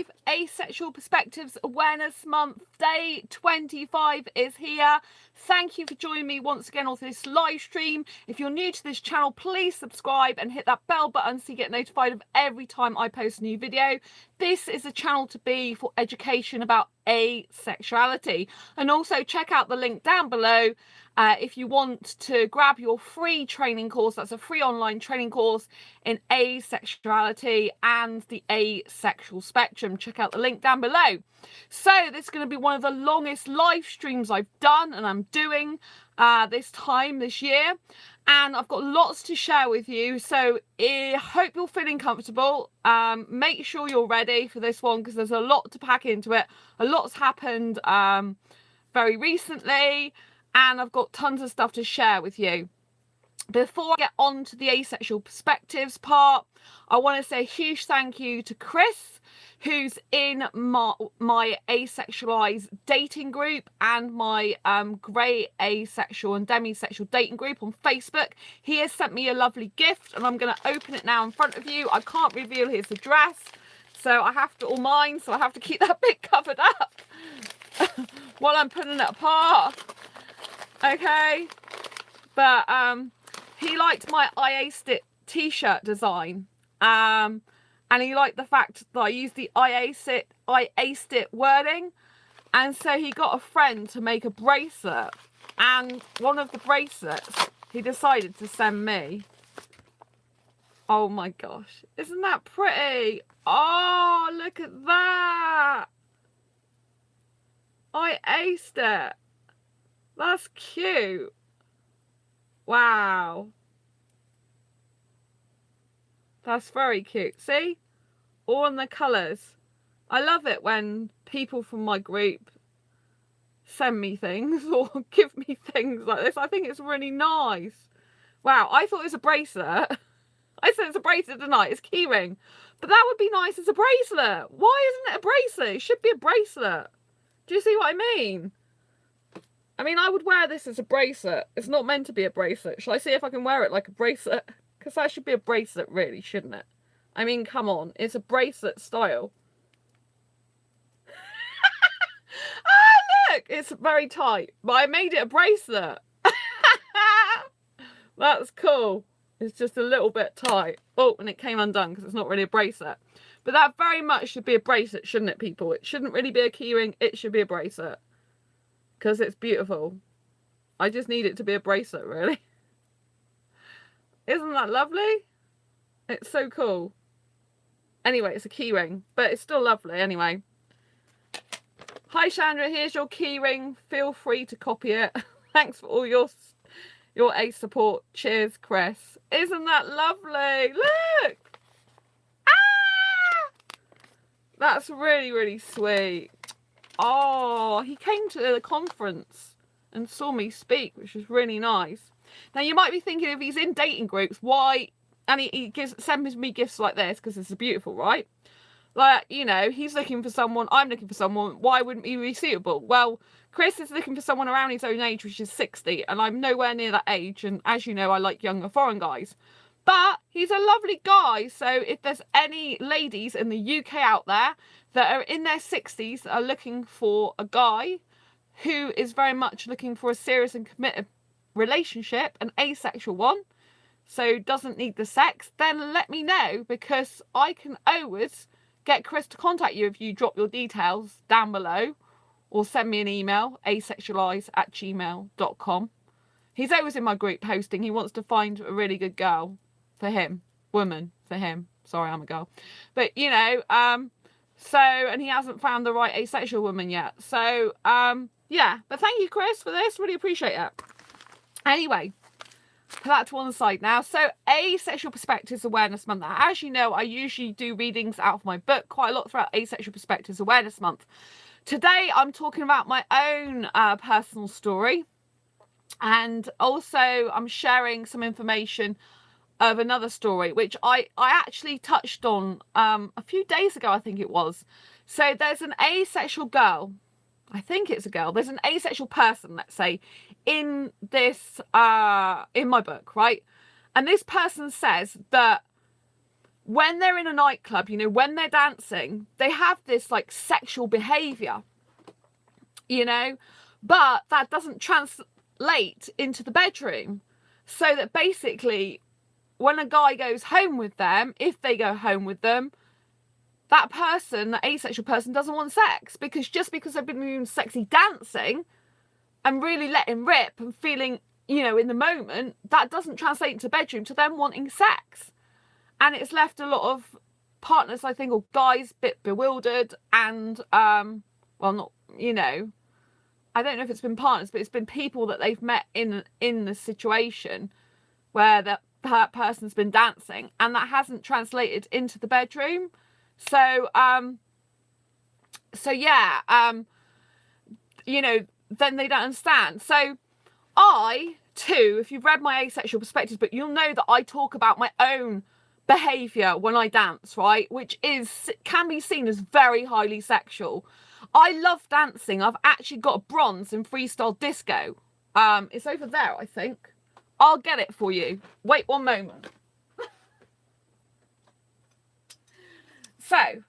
25, Asexual Perspectives Awareness Month, day 25 is here. Thank you for joining me once again on this live stream. If you're new to this channel, please subscribe and hit that bell button so you get notified of every time I post a new video. This is a channel to be for education about asexuality. And also check out the link down below if you want to grab your free training course. That's a free online training course in asexuality and the asexual spectrum. Check out the link down below. So this is going to be one of the longest live streams I've done and I'm doing this year, and I've got lots to share with you, so I hope you're feeling comfortable. Make sure you're ready for this one because there's a lot to pack into it. A lot's happened very recently, and I've got tons of stuff to share with you. Before I get on to the asexual perspectives part, I want to say a huge thank you to Chris, who's in my Asexualise dating group and my grey asexual and demisexual dating group on Facebook. He has sent me a lovely gift and I'm going to open it now in front of you. I can't reveal his address, so I have to, or mine, so I have to keep that bit covered up while I'm putting it apart. Okay, but he liked my I aced it t-shirt design, and he liked the fact that I used the I aced it wording, and so he got a friend to make a bracelet, and one of the bracelets he decided to send me. Oh my gosh, isn't that pretty? Oh, look at that. I aced it. That's cute. Wow. That's very cute. See? All in the colours. I love it when people from my group send me things or give me things like this. I think it's really nice. Wow, I thought it was a bracelet. I said it's a bracelet tonight. It's keyring. But that would be nice as a bracelet. Why isn't it a bracelet? It should be a bracelet. Do you see what I mean? I mean, I would wear this as a bracelet. It's not meant to be a bracelet. Shall I see if I can wear it like a bracelet? Because that should be a bracelet, really, shouldn't it? I mean, come on. It's a bracelet style. Ah, look! It's very tight. But I made it a bracelet. That's cool. It's just a little bit tight. Oh, and it came undone because it's not really a bracelet. But that very much should be a bracelet, shouldn't it, people? It shouldn't really be a keyring. It should be a bracelet. Because it's beautiful. I just need it to be a bracelet, really. Isn't that lovely? It's so cool. Anyway, it's a keyring, but it's still lovely anyway. Hi Chandra, here's your keyring. Feel free to copy it. Thanks for all your ace support. Cheers, Chris. Isn't that lovely? Look! Ah! That's really, really sweet. Oh, he came to the conference and saw me speak, which was really nice. Now, you might be thinking, if he's in dating groups, why? And he sends me gifts like this, because this is beautiful, right? Like, you know, he's looking for someone, I'm looking for someone, why wouldn't he be suitable? Well, Chris is looking for someone around his own age, which is 60, and I'm nowhere near that age, and as you know, I like younger foreign guys. But he's a lovely guy, so if there's any ladies in the UK out there that are in their 60s that are looking for a guy who is very much looking for a serious and committed relationship, an asexual one, so doesn't need the sex, then let me know, because I can always get Chris to contact you if you drop your details down below or send me an email, asexualise@gmail.com. He's always in my group posting. He wants to find a really good girl for him. Woman for him. Sorry, I'm a girl. But, you know, so, and he hasn't found the right asexual woman yet. So, yeah. But thank you, Chris, for this. Really appreciate it. Anyway, put that to one side now. So, Asexual Perspectives Awareness Month. Now, as you know, I usually do readings out of my book quite a lot throughout Asexual Perspectives Awareness Month. Today, I'm talking about my own personal story. And also, I'm sharing some information of another story, which I actually touched on a few days ago, I think it was. So there's an asexual girl. I think it's a girl. There's an asexual person, let's say, in this, in my book, right? And this person says that when they're in a nightclub, you know, when they're dancing, they have this like sexual behavior, you know, but that doesn't translate into the bedroom. So that basically when a guy goes home with them, if they go home with them, that person, the asexual person, doesn't want sex, because just because they've been doing sexy dancing and really letting rip and feeling, you know, in the moment, that doesn't translate into bedroom to them wanting sex. And it's left a lot of partners, I think, or guys, a bit bewildered and, well, not, you know, I don't know if it's been partners, but it's been people that they've met in the situation where that person's been dancing and that hasn't translated into the bedroom. So, yeah, you know, then they don't understand. So I, too, if you've read my Asexual Perspectives book, you'll know that I talk about my own behaviour when I dance, right? Which can be seen as very highly sexual. I love dancing. I've actually got a bronze in freestyle disco. It's over there, I think. I'll get it for you. Wait one moment. So,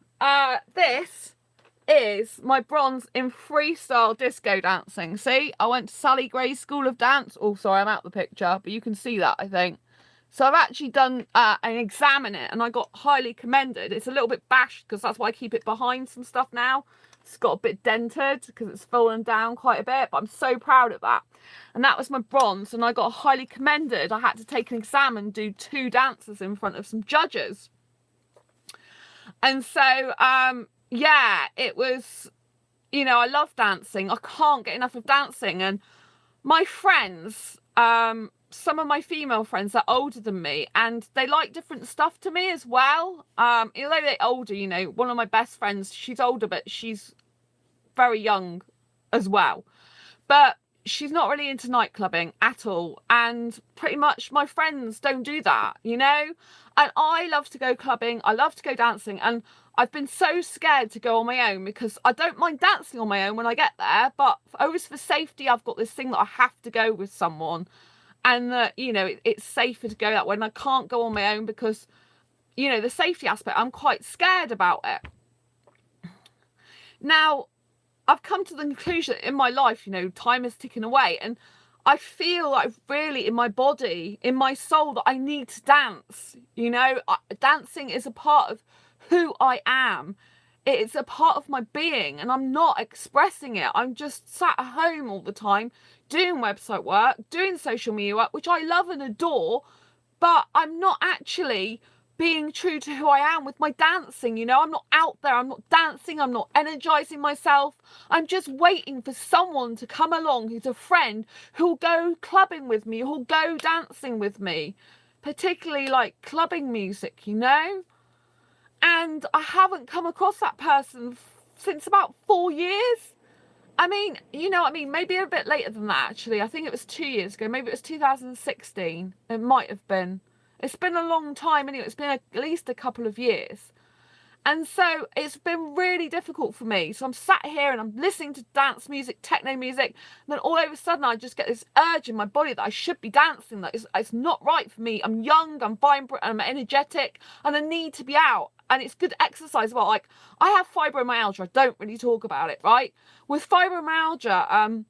this is my bronze in freestyle disco dancing. See, I went to Sally Gray's School of Dance. Oh, sorry, I'm out the picture, but you can see that, I think. So I've actually done an exam in it, and I got highly commended. It's a little bit bashed because that's why I keep it behind some stuff now. It's got a bit dented because it's fallen down quite a bit, but I'm so proud of that. And that was my bronze, and I got highly commended. I had to take an exam and do 2 dances in front of some judges. And so, yeah, it was, you know, I love dancing. I can't get enough of dancing. And my friends, some of my female friends are older than me, and they like different stuff to me as well. Although they're older, you know, one of my best friends, she's older, but she's very young as well. But she's not really into nightclubbing at all. And pretty much my friends don't do that, you know? And I love to go clubbing. I love to go dancing. And I've been so scared to go on my own because I don't mind dancing on my own when I get there. But always for safety, I've got this thing that I have to go with someone. And that, you know, it's safer to go that way. And I can't go on my own because, you know, the safety aspect, I'm quite scared about it. Now, I've come to the conclusion in my life, you know, time is ticking away, and I feel like really in my body, in my soul, that I need to dance. You know, dancing is a part of who I am. It's a part of my being, and I'm not expressing it. I'm just sat at home all the time doing website work, doing social media work, which I love and adore, but I'm not actually being true to who I am with my dancing. You know, I'm not out there, I'm not dancing, I'm not energizing myself. I'm just waiting for someone to come along who's a friend, who'll go clubbing with me, who'll go dancing with me, particularly like clubbing music, you know. And I haven't come across that person since about 4 years. I mean, you know what I mean, maybe a bit later than that, actually. I think it was 2 years ago, maybe it was 2016. It might have been. It's been a long time anyway. It's been at least a couple of years. And so it's been really difficult for me. So I'm sat here and I'm listening to dance music, techno music. And then all of a sudden I just get this urge in my body that I should be dancing. That it's not right for me. I'm young, I'm vibrant, I'm energetic, and I need to be out. And it's good exercise as well. Like, I have fibromyalgia. I don't really talk about it, right? With fibromyalgia,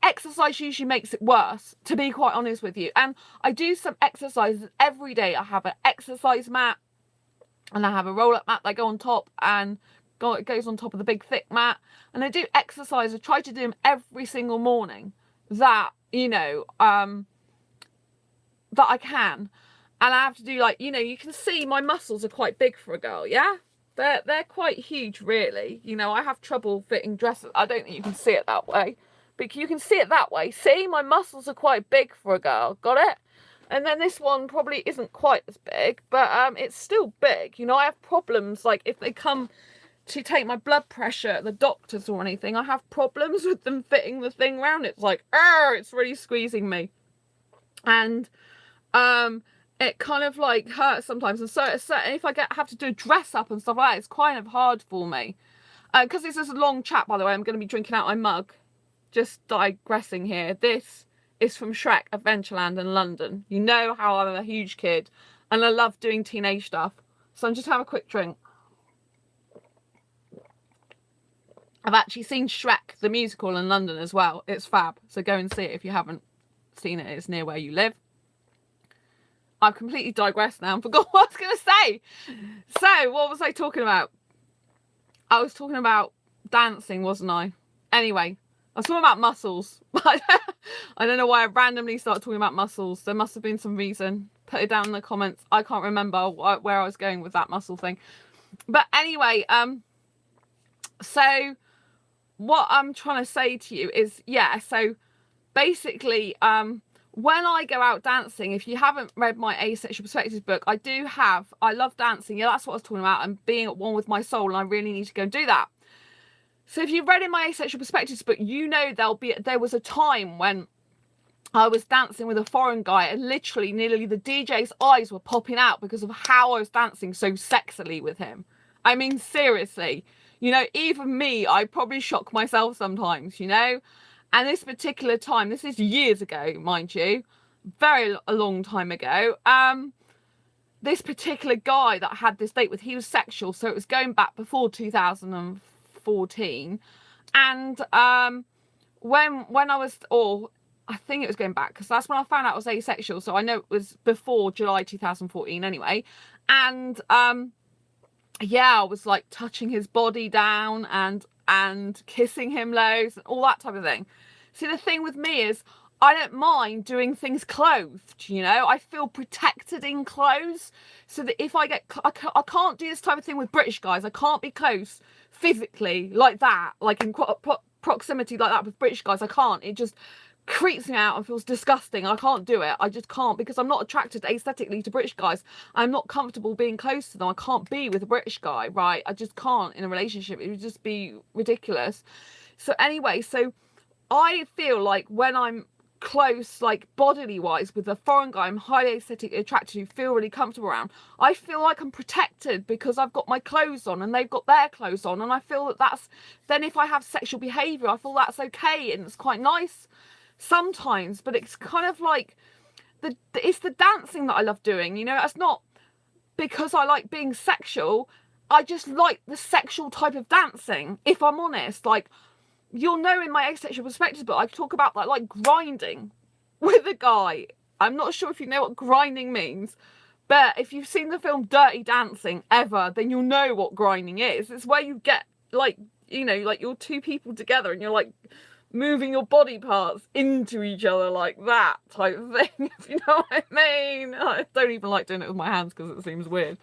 exercise usually makes it worse, to be quite honest with you. And I do some exercises every day. I have an exercise mat and I have a roll-up mat that I go on top, and it goes on top of the big thick mat. And I do exercise. I try to do them every single morning that, you know, that I can. And I have to do, like, you know, you can see my muscles are quite big for a girl, yeah? They're quite huge, really. You know, I have trouble fitting dresses. I don't think you can see it that way, but you can see it that way. See, my muscles are quite big for a girl. Got it? And then this one probably isn't quite as big, but it's still big. You know, I have problems, like, if they come to take my blood pressure at the doctors or anything, I have problems with them fitting the thing around it. It's like, it's really squeezing me. And it kind of like hurts sometimes. And so if I have to do a dress up and stuff like that, it's kind of hard for me. Because this is a long chat, by the way, I'm going to be drinking out my mug. Just digressing here. This is from Shrek, Adventureland in London. You know how I'm a huge kid and I love doing teenage stuff. So I'm just having a quick drink. I've actually seen Shrek, the musical, in London as well. It's fab. So go and see it if you haven't seen it. It's near where you live. I've completely digressed now and forgot what I was going to say. So what was I talking about? I was talking about dancing, wasn't I? Anyway, I was talking about muscles. I don't know why I randomly started talking about muscles. There must have been some reason. Put it down in the comments. I can't remember where I was going with that muscle thing. But anyway, so what I'm trying to say to you is, yeah, so basically, when I go out dancing, if you haven't read my Asexual Perspectives book, I love dancing. Yeah, that's what I was talking about, and being at one with my soul, and I really need to go and do that. So if you've read in my Asexual Perspectives book, you know there was a time when I was dancing with a foreign guy, and literally nearly the DJ's eyes were popping out because of how I was dancing so sexily with him. I mean, seriously, you know, even me, I probably shock myself sometimes, you know. And this particular time, this is years ago, mind you, a long time ago. This particular guy that I had this date with, he was sexual, so it was going back before 2014. And when I was, or I think it was going back, because that's when I found out I was asexual. So I know it was before July 2014 anyway. And yeah, I was like touching his body down and kissing him loads and all that type of thing. See, the thing with me is I don't mind doing things clothed, you know. I feel protected in clothes, so that if I can't do this type of thing with British guys. I can't be close physically like that, like in proximity like that with British guys. I can't. It just creeps me out and feels disgusting. I can't do it. I just can't, because I'm not attracted aesthetically to British guys. I'm not comfortable being close to them. I can't be with a British guy, right? I just can't in a relationship. It would just be ridiculous. So anyway, so I feel like when I'm close, like bodily wise, with a foreign guy I'm highly aesthetically attracted to, feel really comfortable around, I feel like I'm protected because I've got my clothes on and they've got their clothes on, and I feel that that's, then if I have sexual behaviour, I feel that's okay and it's quite nice sometimes. But it's kind of like it's the dancing that I love doing, you know. It's not because I like being sexual, I just like the sexual type of dancing, if I'm honest. Like, you'll know in my Asexual Perspectives book, I talk about that, like grinding with a guy. I'm not sure if you know what grinding means, but if you've seen the film Dirty Dancing ever, then you'll know what grinding is. It's where you get, like, you know, like you're two people together and you're like moving your body parts into each other like that type of thing, if you know what I mean. I don't even like doing it with my hands because it seems weird.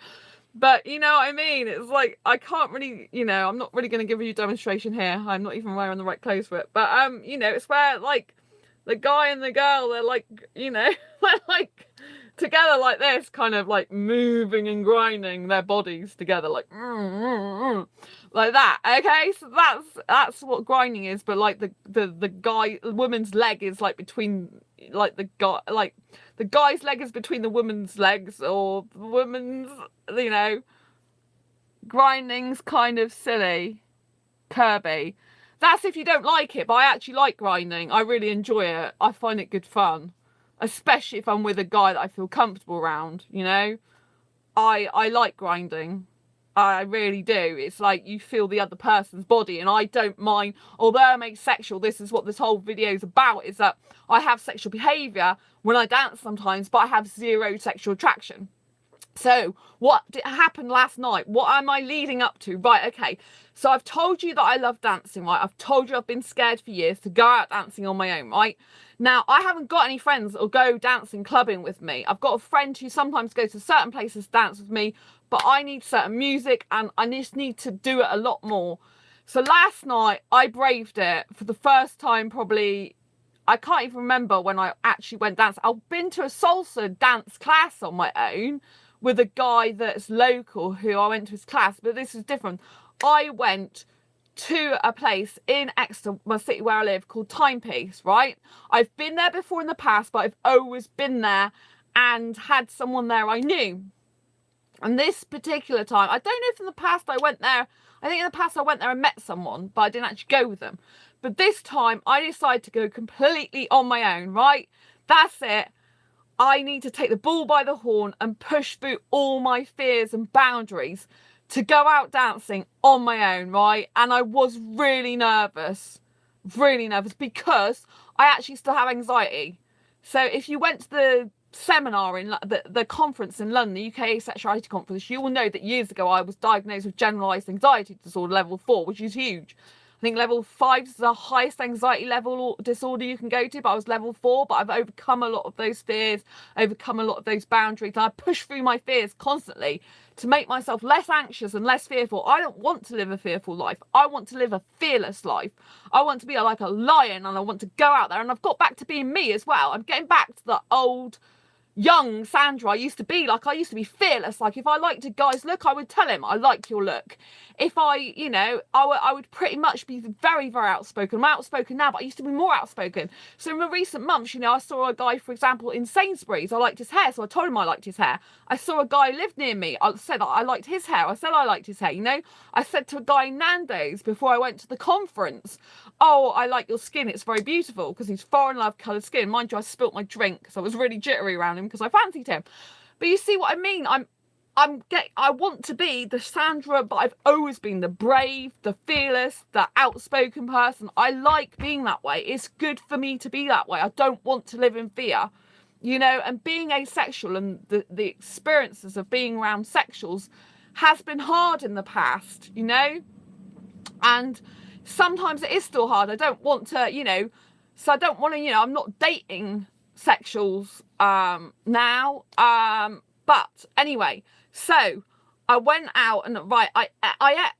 But you know what I mean? It's like, I can't really, you know, I'm not really going to give you a demonstration here. I'm not even wearing the right clothes for it. But, you know, it's where, like, the guy and the girl, they're like, you know, they're like together like this, kind of like moving and grinding their bodies together, like, like that. Okay, so that's what grinding is. But like the woman's leg is like between, like the guy, like the guy's leg is between the woman's legs, or the woman's, you know, grinding's kind of silly, Kirby. That's if you don't like it, but I actually like grinding. I really enjoy it. I find it good fun, especially if I'm with a guy that I feel comfortable around, you know. I like grinding. I really do. It's like you feel the other person's body, and I don't mind. Although I'm asexual, this is what this whole video is about, is that I have sexual behaviour when I dance sometimes, but I have zero sexual attraction. So what happened last night? What am I leading up to? Right, okay. So I've told you that I love dancing, right? I've told you I've been scared for years to go out dancing on my own, right? Now, I haven't got any friends that will go dancing, clubbing with me. I've got a friend who sometimes goes to certain places to dance with me, but I need certain music and I just need to do it a lot more. So last night, I braved it for the first time probably. I can't even remember when I actually went dancing. I've been to a salsa dance class on my own with a guy that's local who I went to his class, but this is different. I went to a place in Exeter, my city where I live, called Timepiece, right? I've been there before in the past, but I've always been there and had someone there I knew. And this particular time, I don't know if in the past I went there, I think in the past I went there and met someone, but I didn't actually go with them. But this time I decided to go completely on my own, right? That's it. I need to take the bull by the horn and push through all my fears and boundaries to go out dancing on my own, right? And I was really nervous because I actually still have anxiety. So if you went to the seminar in the conference in London, the UK Asexuality conference, you will know that years ago I was diagnosed with generalised anxiety disorder level 4, which is huge. I think level 5 is the highest anxiety level disorder you can go to, but I was level 4, but I've overcome a lot of those fears, overcome a lot of those boundaries, and I push through my fears constantly to make myself less anxious and less fearful. I don't want to live a fearful life. I want to live a fearless life. I want to be like a lion, and I want to go out there, and I've got back to being me as well. I'm getting back to the old young Sandra I used to be. Like, I used to be fearless. Like, if I liked a guy's look, I would tell him, I like your look. If I, you know, I would pretty much be very, very outspoken. I'm outspoken now, but I used to be more outspoken. So in the recent months, you know, I saw a guy, for example, in Sainsbury's. I liked his hair, so I told him I liked his hair. I saw a guy who lived near me. I said I liked his hair. I said I liked his hair, you know. I said to a guy in Nando's before I went to the conference, oh, I like your skin. It's very beautiful, because he's foreign love coloured skin. Mind you, I spilt my drink, so I was really jittery around him because I fancied him. But you see what I mean? I want to be the Sandra, but I've always been the brave, the fearless, the outspoken person. I like being that way. It's good for me to be that way. I don't want to live in fear, you know. And being asexual and the experiences of being around sexuals has been hard in the past, you know. And sometimes it is still hard. I don't want to, you know, so I don't want to, you know, I'm not dating sexuals now. But anyway, so I went out and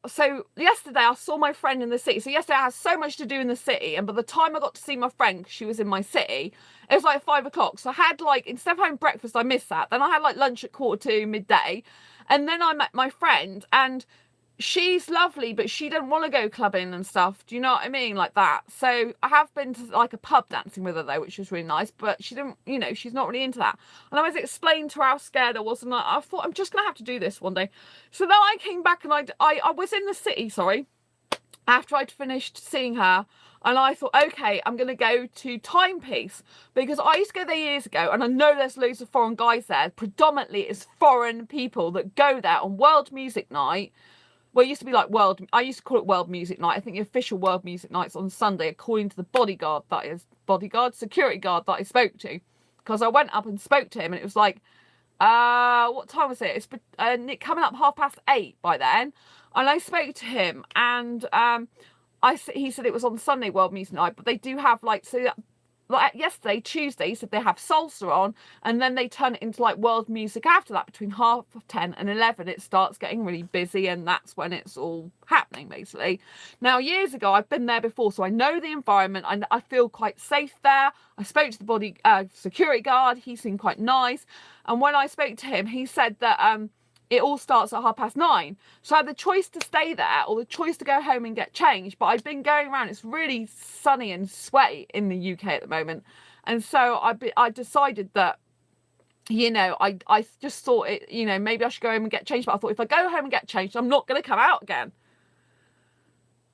so yesterday I saw my friend in the city. So yesterday I had so much to do in the city, and by the time I got to see my friend, 'cause she was in my city, it was like 5 o'clock. So I had, like, instead of having breakfast, I missed that. Then I had like lunch at 1:45, midday, and then I met my friend, and she's lovely, but she didn't want to go clubbing and stuff. Do you know what I mean? Like that. So I have been to like a pub dancing with her though, which was really nice, but she didn't, you know, she's not really into that. And I was explaining to her how scared I was, and I thought, I'm just gonna have to do this one day. So then I came back, and I was in the city, sorry, after I'd finished seeing her, and I thought, okay, I'm going to go to Timepiece, because I used to go there years ago, and I know there's loads of foreign guys there. Predominantly it's foreign people that go there on World Music Night. Well, it used to be like I used to call it World Music Night. I think the official World Music Night's on Sunday, according to the security guard that I spoke to. Because I went up and spoke to him, and it was like, what time was it? It's coming up 8:30 by then. And I spoke to him, and he said it was on Sunday, World Music Night, but they do have, like, so like yesterday, Tuesday, he said they have salsa on, and then they turn it into like world music after that. Between 10:30 and 11, it starts getting really busy, and that's when it's all happening, basically. Now, years ago, I've been there before, so I know the environment, and I feel quite safe there. I spoke to the security guard. He seemed quite nice, and when I spoke to him, he said that it all starts at 9:30. So I had the choice to stay there or the choice to go home and get changed. But I've been going around. It's really sunny and sweaty in the UK at the moment. And so I decided that, you know, I just thought, you know, maybe I should go home and get changed. But I thought, if I go home and get changed, I'm not going to come out again.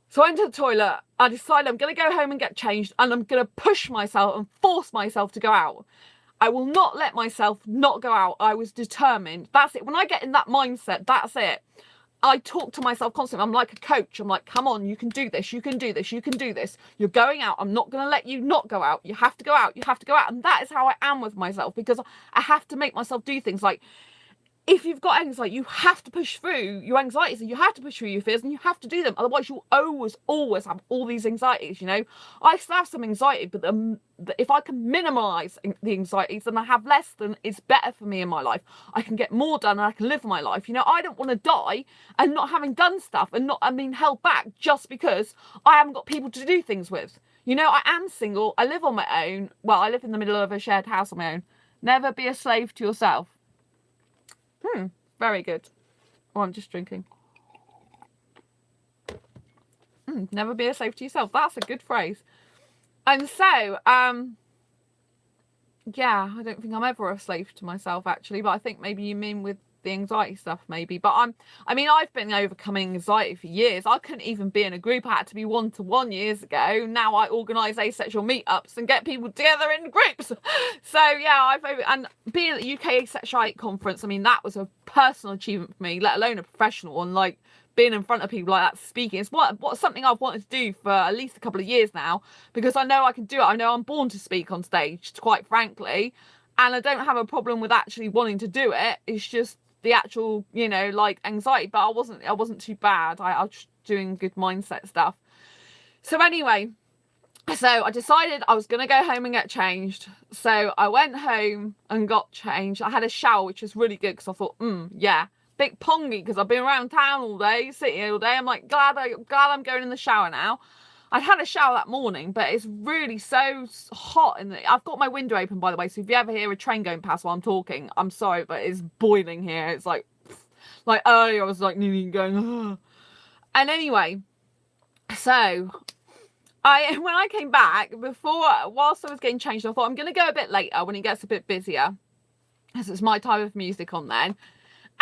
So I went to the toilet. I decided I'm going to go home and get changed, and I'm going to push myself and force myself to go out. I will not let myself not go out. I was determined. That's it. When I get in that mindset, that's it. I talk to myself constantly. I'm like a coach. I'm like, come on, you can do this. You can do this. You can do this. You're going out. I'm not going to let you not go out. You have to go out. You have to go out. And that is how I am with myself, because I have to make myself do things. Like, if you've got anxiety, you have to push through your anxieties, and you have to push through your fears, and you have to do them. Otherwise, you'll always have all these anxieties, you know. I still have some anxiety, but if I can minimise the anxieties, then I have less, then it's better for me in my life. I can get more done, and I can live my life. You know, I don't want to die and not having done stuff and not being held back just because I haven't got people to do things with. You know, I am single. I live on my own. Well, I live in the middle of a shared house on my own. Never be a slave to yourself. Very good. Oh, I'm just drinking. Never be a slave to yourself. That's a good phrase. And so, yeah, I don't think I'm ever a slave to myself, actually. But I think maybe you mean with the anxiety stuff maybe. But I've been overcoming anxiety for years. I couldn't even be in a group. I had to be one-to-one years ago. Now I organise asexual meetups and get people together in groups. So yeah, and being at the UK Asexuality conference, I mean, that was a personal achievement for me, let alone a professional one. Like, being in front of people like that speaking, it's something I've wanted to do for at least a couple of years now, because I know I can do it. I know I'm born to speak on stage, quite frankly, and I don't have a problem with actually wanting to do it. It's just the actual, like, anxiety. But I wasn't too bad. I was doing good mindset stuff. So anyway, so I decided I was going to go home and get changed. So I went home and got changed. I had a shower, which was really good, because I thought, yeah, bit pongy, because I've been around town all day, sitting here all day. I'm like, glad I'm going in the shower now. I'd had a shower that morning, but it's really so hot. I've got my window open, by the way, so if you ever hear a train going past while I'm talking, I'm sorry, but it's boiling here. It's like earlier I was like nearly going, ugh. And anyway, so when I came back, whilst I was getting changed, I thought I'm going to go a bit later when it gets a bit busier, because it's my time of music on then.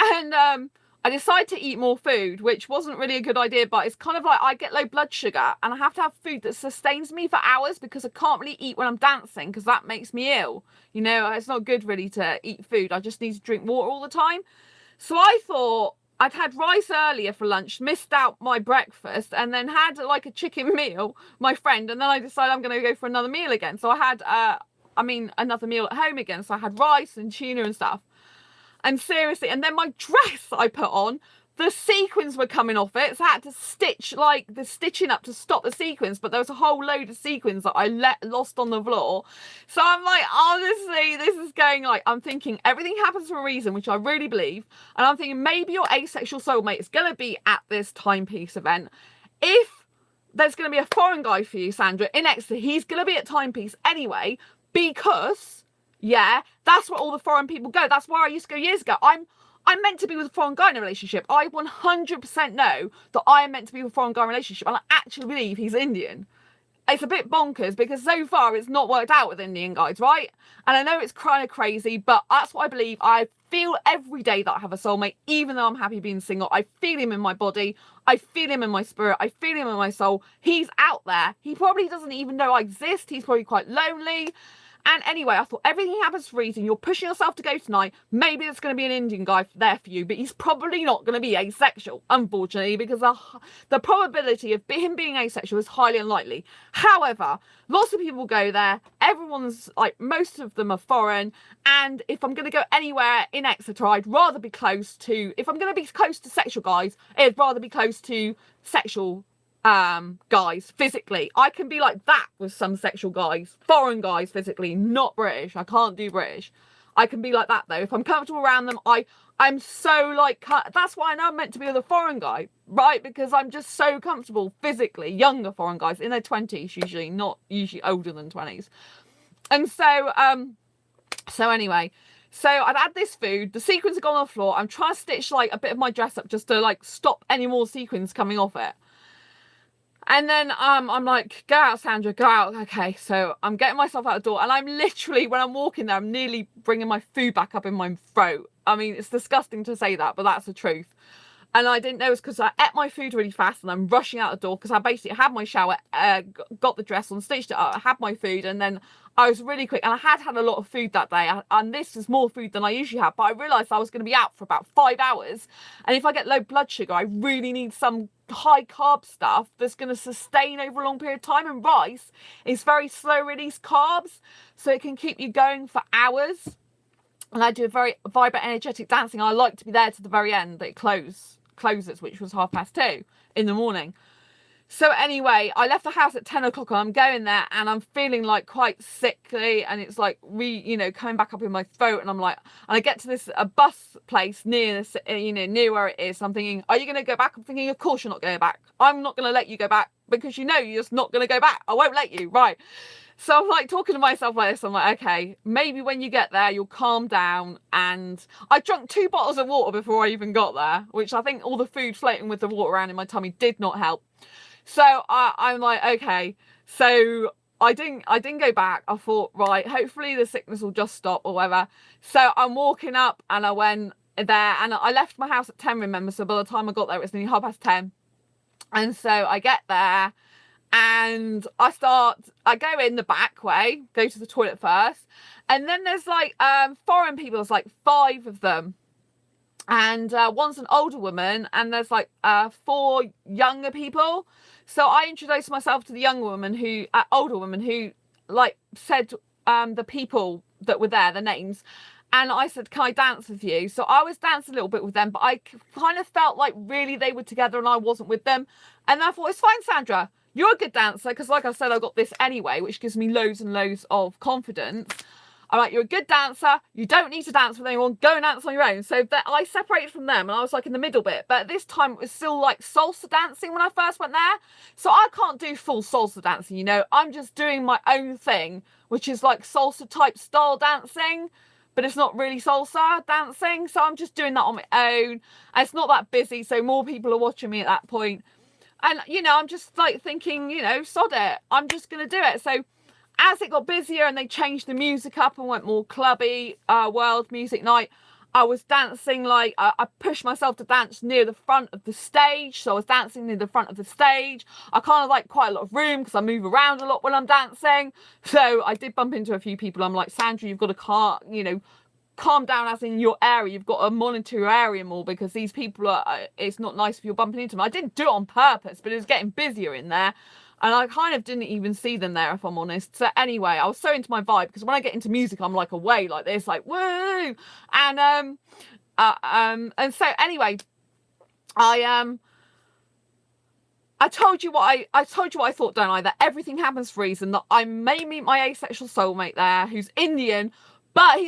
And I decided to eat more food, which wasn't really a good idea, but it's kind of like I get low blood sugar and I have to have food that sustains me for hours, because I can't really eat when I'm dancing, because that makes me ill. It's not good really to eat food. I just need to drink water all the time. So I thought I'd had rice earlier for lunch, missed out my breakfast, and then had like a chicken meal, my friend, and then I decided I'm going to go for another meal again. So I had, another meal at home again. So I had rice and tuna and stuff. And seriously, and then my dress I put on, the sequins were coming off it, so I had to stitch like the stitching up to stop the sequins, but there was a whole load of sequins that I lost on the floor. So I'm like, honestly, this is going, like, I'm thinking everything happens for a reason, which I really believe, and I'm thinking maybe your asexual soulmate is going to be at this timepiece event. If there's going to be a foreign guy for you, Sandra, in Exeter, he's going to be at timepiece anyway, because yeah, that's where all the foreign people go. That's where I used to go years ago. I'm meant to be with a foreign guy in a relationship. I 100% know that I am meant to be with a foreign guy in a relationship, and I actually believe he's Indian. It's a bit bonkers, because so far it's not worked out with Indian guys, right? And I know it's kind of crazy, but that's what I believe. I feel every day that I have a soulmate, even though I'm happy being single. I feel him in my body. I feel him in my spirit. I feel him in my soul. He's out there. He probably doesn't even know I exist. He's probably quite lonely. And anyway, I thought everything happens for a reason. You're pushing yourself to go tonight. Maybe there's going to be an Indian guy there for you, but he's probably not going to be asexual, unfortunately, because the probability of him being asexual is highly unlikely. However, lots of people go there. Everyone's like, most of them are foreign. And if I'm going to go anywhere in Exeter, I'd rather be close to, if I'm going to be close to sexual guys, I'd rather be close to sexual guys physically. I can be like that with some sexual guys, foreign guys physically, not British. I can't do British. I can be like that though. If I'm comfortable around them, I'm so like, that's why I'm meant to be with a foreign guy, right? Because I'm just so comfortable physically. Younger foreign guys in their 20s usually, not usually older than 20s. And so anyway, so I'd had this food, the sequins had gone on the floor. I'm trying to stitch like a bit of my dress up just to like stop any more sequins coming off it. And then I'm like, go out, Sandra, go out. Okay, so I'm getting myself out the door, and I'm literally, when I'm walking there, I'm nearly bringing my food back up in my throat. I mean, it's disgusting to say that, but that's the truth. And I didn't know it's because I ate my food really fast, and I'm rushing out the door because I basically had my shower, got the dress on, stitched it up, I had my food, and then I was really quick. And I had a lot of food that day, and this is more food than I usually have, but I realised I was going to be out for about 5 hours. And if I get low blood sugar, I really need some high carb stuff that's going to sustain over a long period of time. And rice is very slow release carbs, so it can keep you going for hours. And I do a very vibrant, energetic dancing. I like to be there to the very end that it closes, which was 2:30 in the morning. So anyway, I left the house at 10 o'clock, and I'm going there, and I'm feeling like quite sickly, and it's like coming back up in my throat, and I'm like, and I get to this bus place near near where it is, and I'm thinking, are you going to go back? I'm thinking, of course you're not going back. I'm not going to let you go back, because you're just not going to go back. I won't let you, right? So I'm like talking to myself like this. I'm like, okay, maybe when you get there, you'll calm down. And I drank 2 bottles of water before I even got there, which I think all the food floating with the water around in my tummy did not help. So I'm like, okay. So I didn't go back. I thought, right, hopefully the sickness will just stop or whatever. So I'm walking up, and I went, there, and I left my house at 10, remember, so by the time I got there it was nearly 10:30. And so I get there and I go in the back way, go to the toilet first, and then there's like foreign people. There's like 5 of them, and one's an older woman, and there's like 4 younger people. So I introduced myself to the younger woman older woman who like said the people that were there, the names, and I said, can I dance with you? So I was dancing a little bit with them, but I kind of felt like really they were together and I wasn't with them. And I thought, it's fine, Sandra, you're a good dancer, because like I said, I got this anyway, which gives me loads and loads of confidence. I'm like, you're a good dancer, you don't need to dance with anyone, go and dance on your own. So that I separated from them and I was like in the middle bit, but at this time it was still like salsa dancing when I first went there. So I can't do full salsa dancing, you know, I'm just doing my own thing, which is like salsa type style dancing, but it's not really salsa dancing. So I'm just doing that on my own, and it's not that busy, so more people are watching me at that point. And, you know, I'm just like thinking, you know, sod it, I'm just going to do it. So as it got busier and they changed the music up and went more clubby, world music night, I was dancing like, I pushed myself to dance near the front of the stage. So I was dancing near the front of the stage. I kind of like quite a lot of room because I move around a lot when I'm dancing. So I did bump into a few people. I'm like, Sandra, you've got to calm down, as in your area. You've got to monitor your area more, because these people it's not nice if you're bumping into them. I didn't do it on purpose, but it was getting busier in there. And I kind of didn't even see them there, if I'm honest. So anyway, I was so into my vibe, because when I get into music, I'm like away like this, like woo. And so anyway, I told you what I thought, don't I? That everything happens for a reason. That I may meet my asexual soulmate there, who's Indian, but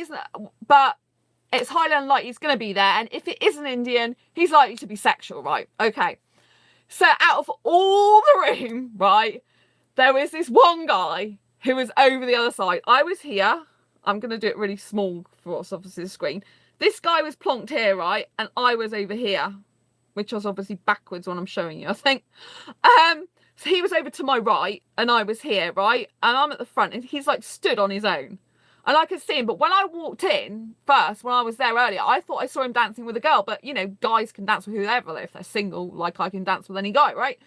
it's highly unlikely he's going to be there. And if it is an Indian, he's likely to be sexual, right? Okay. So out of all the room, right, there was this one guy who was over the other side. I was here. I'm going to do it really small for what's obviously the screen. This guy was plonked here, right, and I was over here, which was obviously backwards when I'm showing you, I think. So he was over to my right, and I was here, right, and I'm at the front, and he's like stood on his own. And I could see him, but when I walked in first, when I was there earlier, I thought I saw him dancing with a girl. But, you know, guys can dance with whoever if they're single, like I can dance with any guy, right?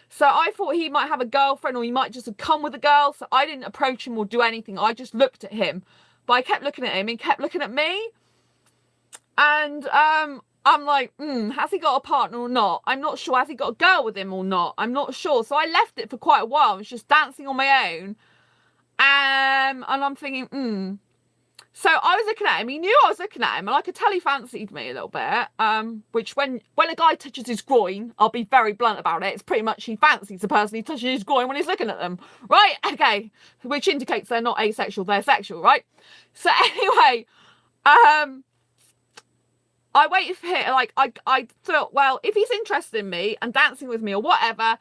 So I thought he might have a girlfriend, or he might just have come with a girl. So I didn't approach him or do anything. I just looked at him. But I kept looking at him, and he kept looking at me. And I'm like, has he got a partner or not? I'm not sure. Has he got a girl with him or not? I'm not sure. So I left it for quite a while. I was just dancing on my own. And I'm thinking, So I was looking at him. He knew I was looking at him, and I could tell he fancied me a little bit. Which when a guy touches his groin, I'll be very blunt about it. It's pretty much he fancies the person he touches his groin when he's looking at them, right? Okay, which indicates they're not asexual, they're sexual, right? So anyway, I waited for him. Like I thought, well, if he's interested in me and dancing with me or whatever,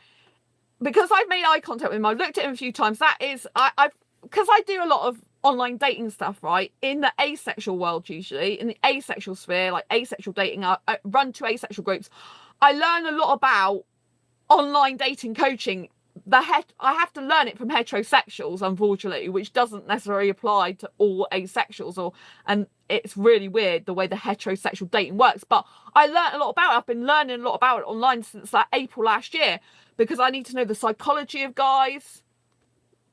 because I've made eye contact with him, I've looked at him a few times. That is, because I do a lot of online dating stuff, right, in the asexual world, usually in the asexual sphere, like asexual dating. I run 2 asexual groups. I learn a lot about online dating coaching. I have to learn it from heterosexuals, unfortunately, which doesn't necessarily apply to all asexuals, and it's really weird the way the heterosexual dating works. But I learned a lot about it. I've been learning a lot about it online since like April last year, because I need to know the psychology of guys.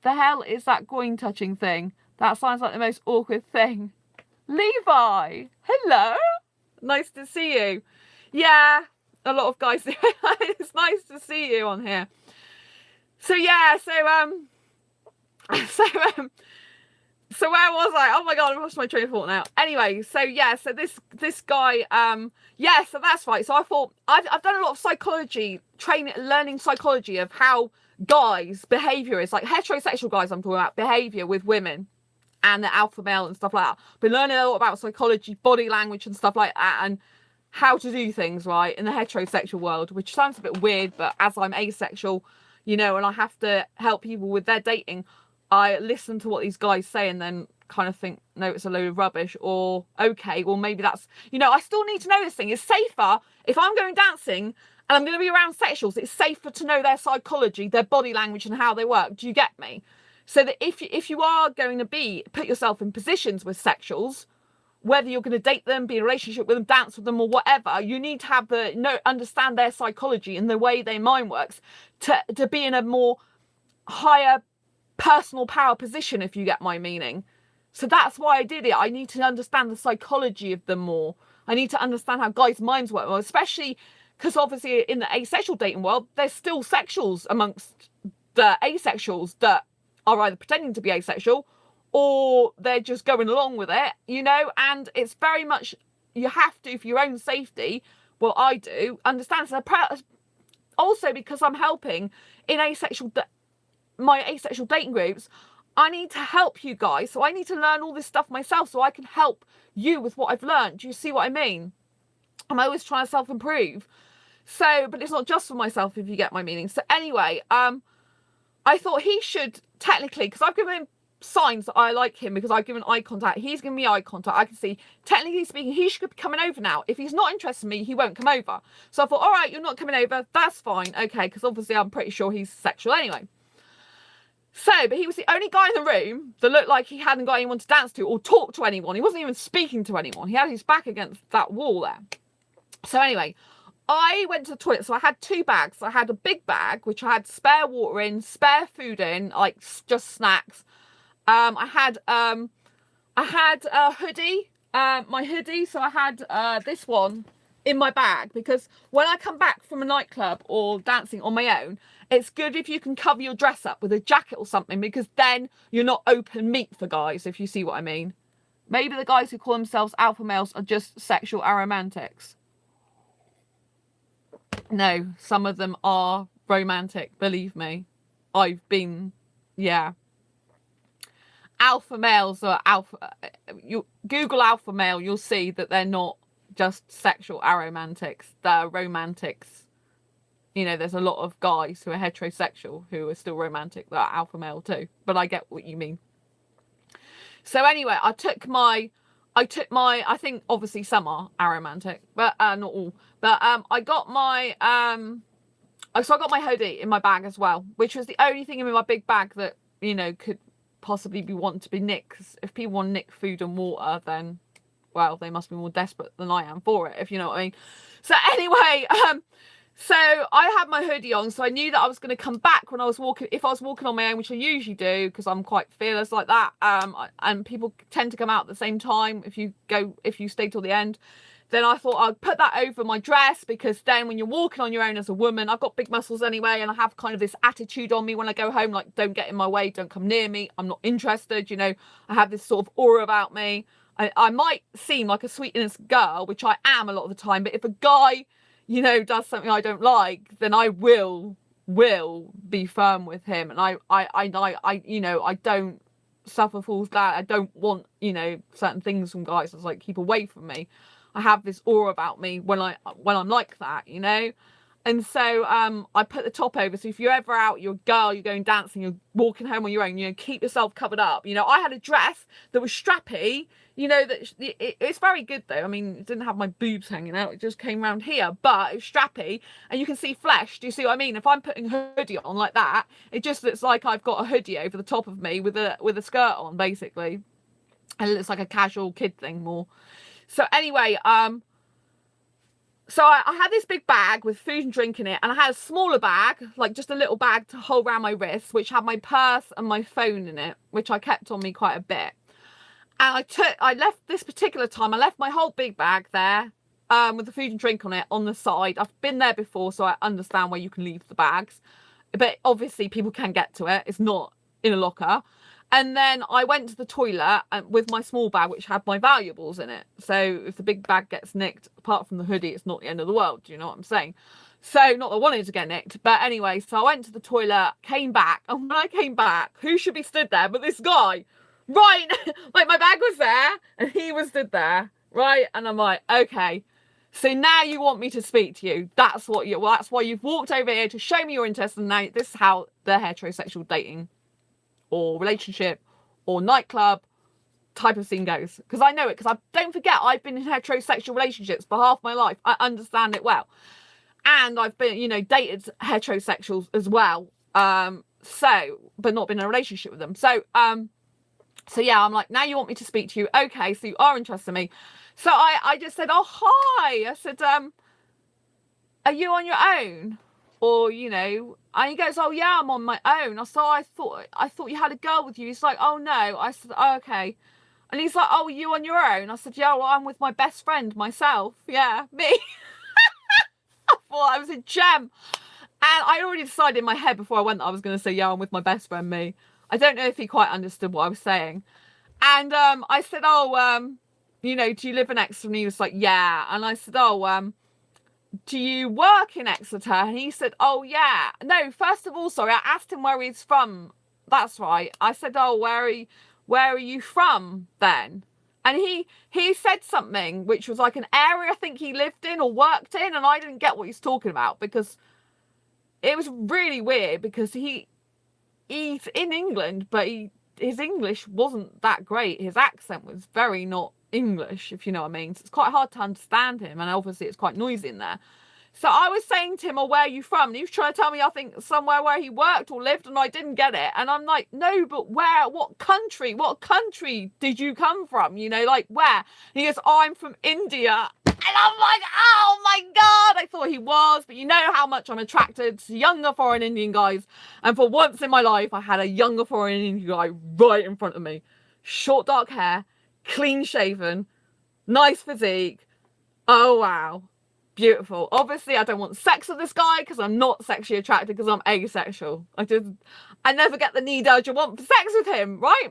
The hell is that groin touching thing? That sounds like the most awkward thing. Levi, hello. Nice to see you. Yeah, a lot of guys. It's nice to see you on here. So yeah, so where was I? Oh my god, I've lost my train of thought now. Anyway, so yeah, so this guy, yeah, so that's right. So I thought I've done a lot of psychology training, learning psychology of how guys' behaviour is, like heterosexual guys. I'm talking about behaviour with women and the alpha male and stuff like that. Been learning a lot about psychology, body language and stuff like that, and how to do things right in the heterosexual world, which sounds a bit weird, but as I'm asexual, you know, and I have to help people with their dating, I listen to what these guys say and then kind of think, no, it's a load of rubbish, or okay, well, maybe that's, you know, I still need to know this thing. It's safer if I'm going dancing and I'm going to be around sexuals, it's safer to know their psychology, their body language and how they work. Do you get me? So that if you are going to put yourself in positions with sexuals, whether you're going to date them, be in a relationship with them, dance with them or whatever, you need to have understand their psychology and the way their mind works to be in a more higher personal power position, if you get my meaning. So that's why I did it. I need to understand the psychology of them more. I need to understand how guys' minds work more, especially because obviously in the asexual dating world, there's still sexuals amongst the asexuals that are either pretending to be asexual or they're just going along with it, and it's very much, you have to, for your own safety, well, I do, understand. So also because I'm helping in my asexual dating groups, I need to help you guys. So I need to learn all this stuff myself so I can help you with what I've learned. Do you see what I mean? I'm always trying to self-improve. So, but it's not just for myself, if you get my meaning. So anyway, I thought he should technically, because I've given him signs that I like him, because I've given eye contact, he's given me eye contact, I can see, technically speaking, he should be coming over now. If he's not interested in me, he won't come over. So I thought, all right, you're not coming over, that's fine, okay, because obviously I'm pretty sure he's sexual anyway. So, but he was the only guy in the room that looked like he hadn't got anyone to dance to or talk to anyone. He wasn't even speaking to anyone. He had his back against that wall there. So anyway, I went to the toilet. So I had two bags. I had a big bag, which I had spare water in, spare food in, like just snacks. I had a hoodie, my hoodie. So I had this one in my bag, because when I come back from a nightclub or dancing on my own, it's good if you can cover your dress up with a jacket or something, because then you're not open meat for guys, if you see what I mean. Maybe the guys who call themselves alpha males are just sexual aromantics. No, some of them are romantic, believe me. I've been, yeah. Alpha males are you Google alpha male, you'll see that they're not just sexual aromantics, they're romantics. There's a lot of guys who are heterosexual who are still romantic that are alpha male too, but I get what you mean. So anyway, I think obviously some are aromantic, but not all. But I got my hoodie in my bag as well, which was the only thing in my big bag that could possibly be wanting to be nicked. 'Cause if people want to nick food and water, then well, they must be more desperate than I am for it, if you know what I mean. So anyway, so I had my hoodie on, so I knew that I was going to come back when I was walking, if I was walking on my own, which I usually do, because I'm quite fearless like that. And people tend to come out at the same time if you stay till the end. Then I thought I'd put that over my dress, because then when you're walking on your own as a woman, I've got big muscles anyway, and I have kind of this attitude on me when I go home, like, don't get in my way, don't come near me, I'm not interested, I have this sort of aura about me. I might seem like a sweet innocent girl, which I am a lot of the time, but if a guy does something I don't like, then I will be firm with him. And I don't suffer fools glad. I don't want, certain things from guys. It's like, keep away from me. I have this aura about me when I'm like that, And so I put the top over. So if you're ever out, you're a girl, you're going dancing, you're walking home on your own, keep yourself covered up. I had a dress that was strappy, it's very good though. I mean, it didn't have my boobs hanging out. It just came around here, but it was strappy and you can see flesh. Do you see what I mean? If I'm putting a hoodie on like that, it just looks like I've got a hoodie over the top of me with a skirt on, basically. And it looks like a casual kid thing more. So anyway, so I had this big bag with food and drink in it, and I had a smaller bag, like just a little bag to hold around my wrist, which had my purse and my phone in it, which I kept on me quite a bit. And I left this particular time, I left my whole big bag there, with the food and drink on it on the side. I've been there before, so I understand where you can leave the bags, but obviously people can get to it. It's not in a locker. And then I went to the toilet with my small bag, which had my valuables in it. So if the big bag gets nicked, apart from the hoodie, it's not the end of the world. Do you know what I'm saying? So not that I wanted to get nicked. But anyway, so I went to the toilet, came back. And when I came back, who should be stood there but this guy? Right. Like my bag was there and he was stood there. Right. And I'm like, okay. So now you want me to speak to you. That's why you've walked over here to show me your interest. And now this is how the heterosexual dating or relationship or nightclub type of scene goes. Because I know it, because don't forget, I've been in heterosexual relationships for half my life. I understand it well. And I've been, dated heterosexuals as well. But not been in a relationship with them. So So yeah, I'm like, now you want me to speak to you. Okay, so you are interested in me. So I just said, oh, hi. I said, are you on your own? Or, you know, and he goes, oh yeah, I'm on my own. I said, oh, I thought you had a girl with you. He's like, oh no. I said, oh, okay. And he's like, oh, are you on your own? I said, yeah, well, I'm with my best friend, myself. Yeah, me. I thought I was a gem. And I already decided in my head before I went that I was going to say, yeah, I'm with my best friend, me. I don't know if he quite understood what I was saying. And I said, oh, you know, do you live in Exeter? And he was like, yeah. And I said, oh, do you work in Exeter? And he said, oh, yeah. No, first of all, sorry, I asked him where he's from. That's right. I said, oh, where are you from then? And he said something which was like an area I think he lived in or worked in, and I didn't get what he's talking about, because it was really weird, because he's in England, but his English wasn't that great. His accent was very not English, if you know what I mean. So it's quite hard to understand him, and obviously it's quite noisy in there. So I was saying to him, oh, where are you from? And he was trying to tell me, I think, somewhere where he worked or lived, and I didn't get it. And I'm like, no, but where? What country did you come from? You know, like, where? And he goes, oh, I'm from India. And I'm like, oh my God, I thought he was. But you know how much I'm attracted to younger foreign Indian guys. And for once in my life, I had a younger foreign Indian guy right in front of me. Short, dark hair, clean shaven, nice physique. Oh, wow. Beautiful. Obviously, I don't want sex with this guy because I'm not sexually attracted, because I'm asexual. I never get the need, urge, or want for sex with him, right?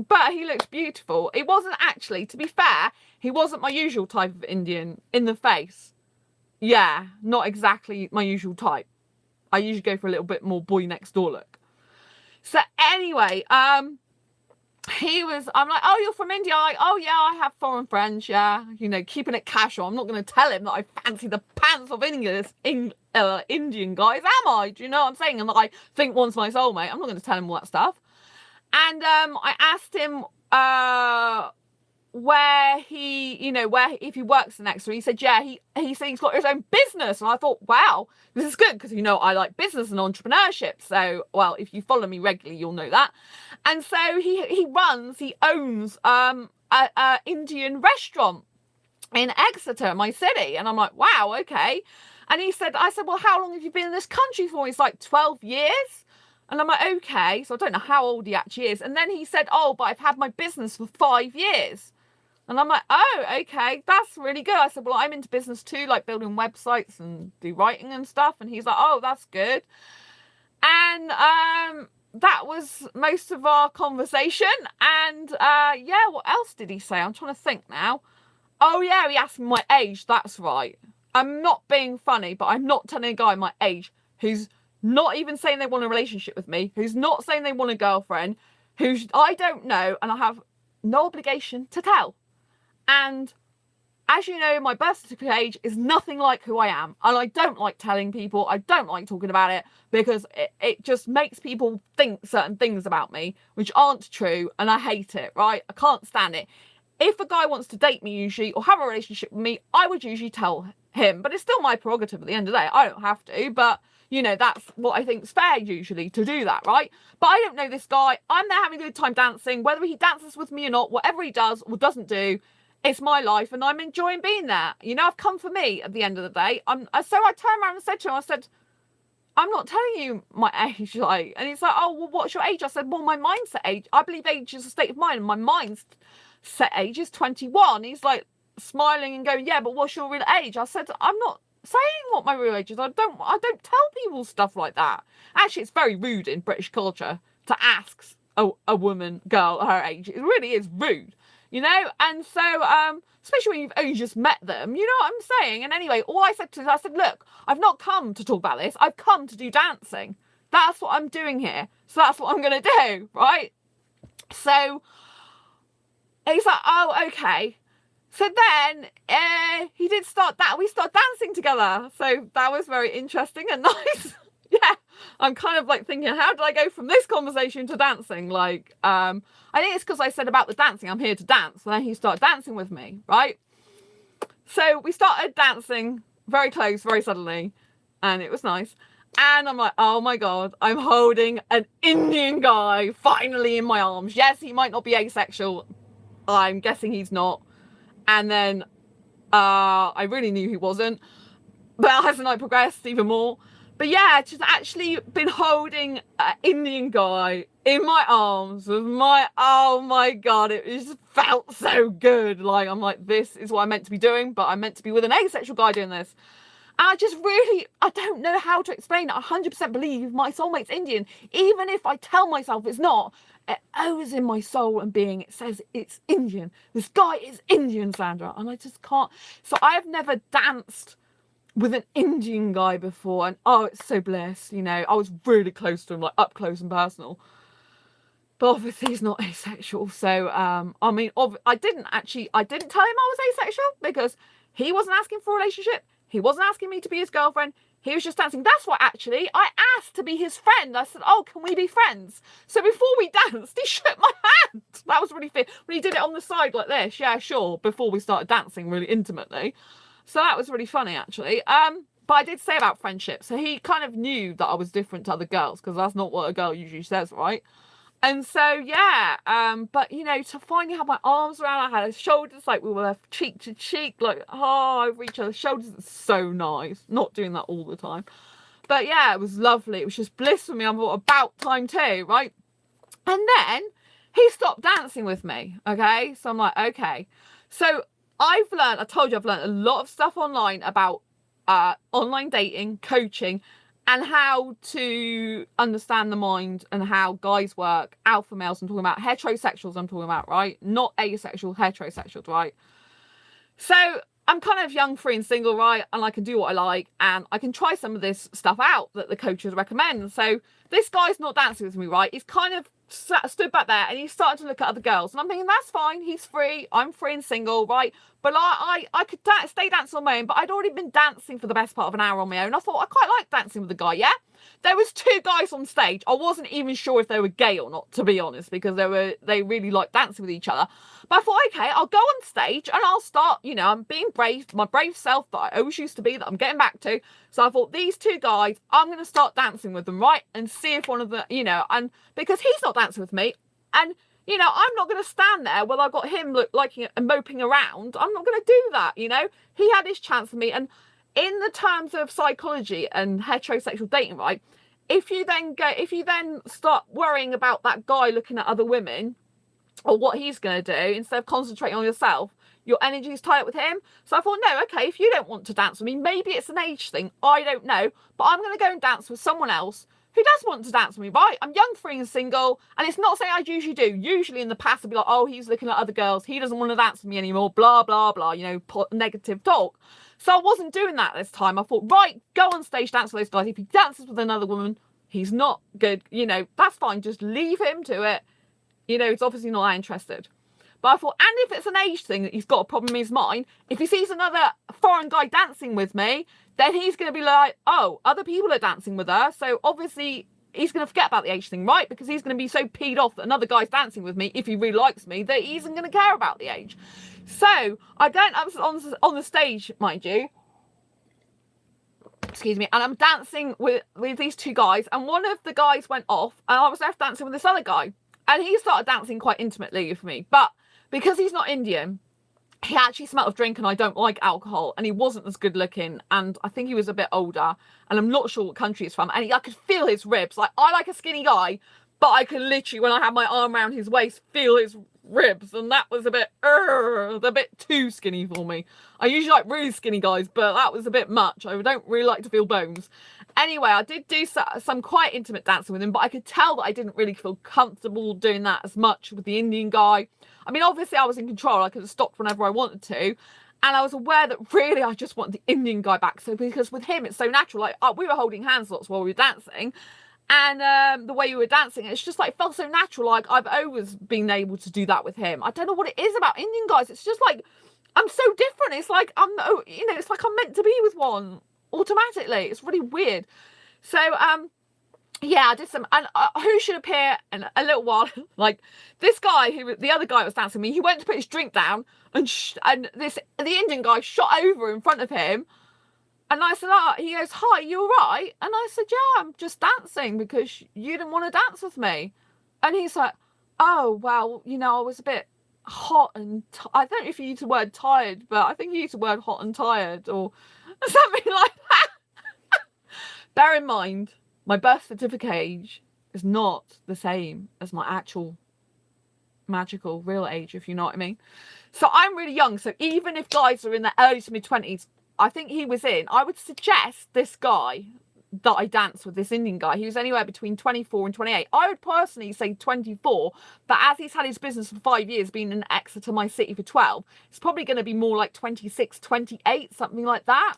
But he looks beautiful. It wasn't actually, to be fair, he wasn't my usual type of Indian in the face. Yeah, not exactly my usual type. I usually go for a little bit more boy next door look. So anyway, I'm like, oh, you're from India? Like, oh yeah, I have foreign friends, yeah. You know, keeping it casual. I'm not going to tell him that I fancy the pants of Indian guys, am I? Do you know what I'm saying? And that I think one's my soulmate. I'm not going to tell him all that stuff. And I asked him if he works in Exeter. He said, yeah, he said he's got his own business. And I thought, wow, this is good, because, you know, I like business and entrepreneurship. So, well, if you follow me regularly, you'll know that. And so he owns a Indian restaurant in Exeter, my city. And I'm like, wow, okay. And I said, well, how long have you been in this country for? He's like, 12 years. And I'm like, okay. So I don't know how old he actually is. And then he said, oh, but I've had my business for 5 years. And I'm like, oh, okay, that's really good. I said, well, I'm into business too, like building websites and do writing and stuff. And he's like, oh, that's good. And that was most of our conversation. And yeah, what else did he say? I'm trying to think now. Oh, yeah, he asked me my age. That's right. I'm not being funny, but I'm not telling a guy my age who's not even saying they want a relationship with me, who's not saying they want a girlfriend, who's I don't know, and I have no obligation to tell. And as you know, my birth certificate age is nothing like who I am. And I don't like telling people, I don't like talking about it, because it just makes people think certain things about me, which aren't true, and I hate it, right? I can't stand it. If a guy wants to date me usually, or have a relationship with me, I would usually tell him, but it's still my prerogative at the end of the day. I don't have to, but you know, that's what I think's fair usually, to do that, right? But I don't know this guy. I'm there having a good time dancing, whether he dances with me or not, whatever he does or doesn't do, it's my life, and I'm enjoying being there. You know, I've come for me at the end of the day. So I turned around and said to him, I said, I'm not telling you my age, like, and he's like, oh, well, what's your age? I said, well, my mindset age, I believe age is a state of mind, and my mindset age is 21. He's like smiling and going, yeah, but what's your real age? I said, I'm not saying what my real age is. I don't tell people stuff like that. Actually, it's very rude in British culture to ask a woman, girl, her age. It really is rude. You know, and so, especially when you've only just met them, you know what I'm saying? And anyway, all I said to him, I said, look, I've not come to talk about this. I've come to do dancing. That's what I'm doing here. So that's what I'm going to do, right? So he's like, oh, okay. So then we started dancing together. So that was very interesting and nice. Yeah, I'm kind of like thinking, how did I go from this conversation to dancing? Like, I think it's because I said about the dancing, I'm here to dance. And then he started dancing with me, right? So we started dancing very close, very suddenly. And it was nice. And I'm like, oh my God, I'm holding an Indian guy finally in my arms. Yes, he might not be asexual. I'm guessing he's not. And then I really knew he wasn't. But as the night progressed, even more. But yeah, just actually been holding an Indian guy in my arms with oh my God, it just felt so good. Like, I'm like, this is what I'm meant to be doing, but I'm meant to be with an asexual guy doing this. And I don't know how to explain it. I 100% believe my soulmate's Indian. Even if I tell myself it's not, it always in my soul and being, it says it's Indian. This guy is Indian, Sandra. And I just can't. So I have never danced with an Indian guy before, and oh, it's so blessed, you know. I was really close to him, like up close and personal, but obviously he's not asexual. So I mean, I didn't tell him I was asexual, because he wasn't asking for a relationship, he wasn't asking me to be his girlfriend, he was just dancing. That's why actually I asked to be his friend. I said, oh, can we be friends? So before we danced, he shook my hand. That was really fit when he did it on the side like this. Yeah, sure, before we started dancing really intimately. So that was really funny, actually. But I did say about friendship. So he kind of knew that I was different to other girls, because that's not what a girl usually says, right? And so, yeah. But, you know, to finally have my arms around, I had his shoulders, like we were cheek to cheek, like, oh, over each other's shoulders. It's so nice. Not doing that all the time. But, yeah, it was lovely. It was just bliss for me. I thought, about time too, right? And then he stopped dancing with me, okay? So I'm like, okay. So I told you I've learned a lot of stuff online about online dating, coaching, and how to understand the mind and how guys work. Alpha males, I'm talking about. Heterosexuals, I'm talking about, right? Not asexual, heterosexuals, right? So I'm kind of young, free and single, right? And I can do what I like, and I can try some of this stuff out that the coaches recommend. So this guy's not dancing with me, right? He's kind of stood back there and he's starting to look at other girls. And I'm thinking, that's fine. He's free. I'm free and single, right? But I could stay dancing on my own, but I'd already been dancing for the best part of an hour on my own. I thought I quite like dancing with the guy, yeah? There was 2 guys on stage. I wasn't even sure if they were gay or not, to be honest, because they really liked dancing with each other. But I thought, okay, I'll go on stage and I'll start, you know, I'm being brave, my brave self that I always used to be, that I'm getting back to. So I thought, these 2 guys, I'm going to start dancing with them, right? And see if one of the, you know, and because he's not dancing with me, and you know, I'm not going to stand there while I've got him moping around. I'm not going to do that, you know. He had his chance for me. And in the terms of psychology and heterosexual dating, right, if you then start worrying about that guy looking at other women or what he's going to do instead of concentrating on yourself, your energy is tied up with him. So I thought, no, okay, if you don't want to dance with me, maybe it's an age thing, I don't know, but I'm going to go and dance with someone else who does want to dance with me, right? I'm young, free and single, and it's not something I usually do. Usually in the past I'd be like, oh, he's looking at other girls, he doesn't want to dance with me anymore, blah, blah, blah, you know, negative talk. So I wasn't doing that this time. I thought, right, go on stage, dance with those guys. If he dances with another woman, he's not good, you know, that's fine, just leave him to it. You know, he's obviously not that interested. But I thought, and if it's an age thing that he's got a problem in his mind, if he sees another foreign guy dancing with me, then he's going to be like, oh, other people are dancing with her. So obviously he's going to forget about the age thing, right? Because he's going to be so peed off that another guy's dancing with me, if he really likes me, that he isn't going to care about the age. So I don't, on the stage, mind you, excuse me, and I'm dancing with these 2 guys, and one of the guys went off and I was left dancing with this other guy. And he started dancing quite intimately with me. But because he's not Indian, he actually smelled of drink, and I don't like alcohol, and he wasn't as good looking, and I think he was a bit older, and I'm not sure what country he's from, and I could feel his ribs. Like, I like a skinny guy, but I could literally, when I had my arm around his waist, feel his ribs, and that was a bit too skinny for me. I usually like really skinny guys, but that was a bit much. I don't really like to feel bones. Anyway, I did do some quite intimate dancing with him, but I could tell that I didn't really feel comfortable doing that as much with the Indian guy. I mean, obviously I was in control. I could have stopped whenever I wanted to. And I was aware that really I just wanted the Indian guy back. So because with him, it's so natural. Like, we were holding hands lots while we were dancing. And the way we were dancing, it's just like, it felt so natural. Like, I've always been able to do that with him. I don't know what it is about Indian guys. It's just like, I'm so different. It's like, it's like I'm meant to be with one automatically. It's really weird. So, yeah, I did some, and who should appear in a little while, like this guy the other guy was dancing with me, he went to put his drink down, and the Indian guy shot over in front of him, And I said, oh, he goes, hi, you all right? And I said, yeah, I'm just dancing because you didn't want to dance with me. And he's like, oh, well, you know, I was a bit hot and I don't know if you used the word tired, but I think you used the word hot and tired or something like that. Bear in mind, my birth certificate age is not the same as my actual magical real age, if you know what I mean. So I'm really young. So even if guys are in their early to mid 20s, I think he was in, I would suggest this guy that I danced with, this Indian guy, he was anywhere between 24 and 28. I would personally say 24, but as he's had his business for 5 years, been in Exeter, my city, for 12, it's probably going to be more like 26, 28, something like that.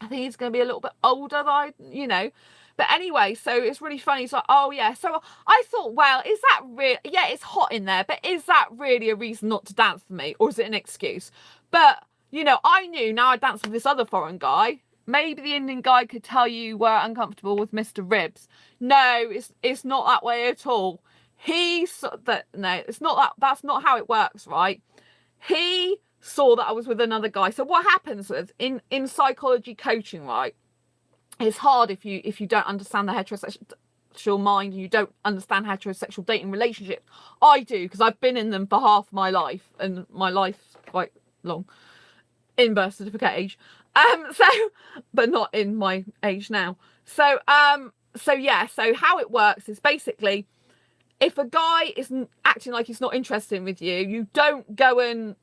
I think he's going to be a little bit older than I, you know. But anyway, so it's really funny. It's like, oh yeah. So I thought, well, is that really, yeah, it's hot in there, but is that really a reason not to dance with me? Or is it an excuse? But, you know, I knew now I danced with this other foreign guy. Maybe the Indian guy could tell you we're uncomfortable with Mr. Ribs. No, it's not that way at all. No, it's not that, that's not how it works, right? He saw that I was with another guy. So what happens with in psychology coaching, right? It's hard if you don't understand the heterosexual mind and you don't understand heterosexual dating relationships. I do, because I've been in them for half my life, and my life's quite long in birth certificate age. But not in my age now. So yeah, so how it works is basically, if a guy isn't acting like he's not interested with you, you don't go and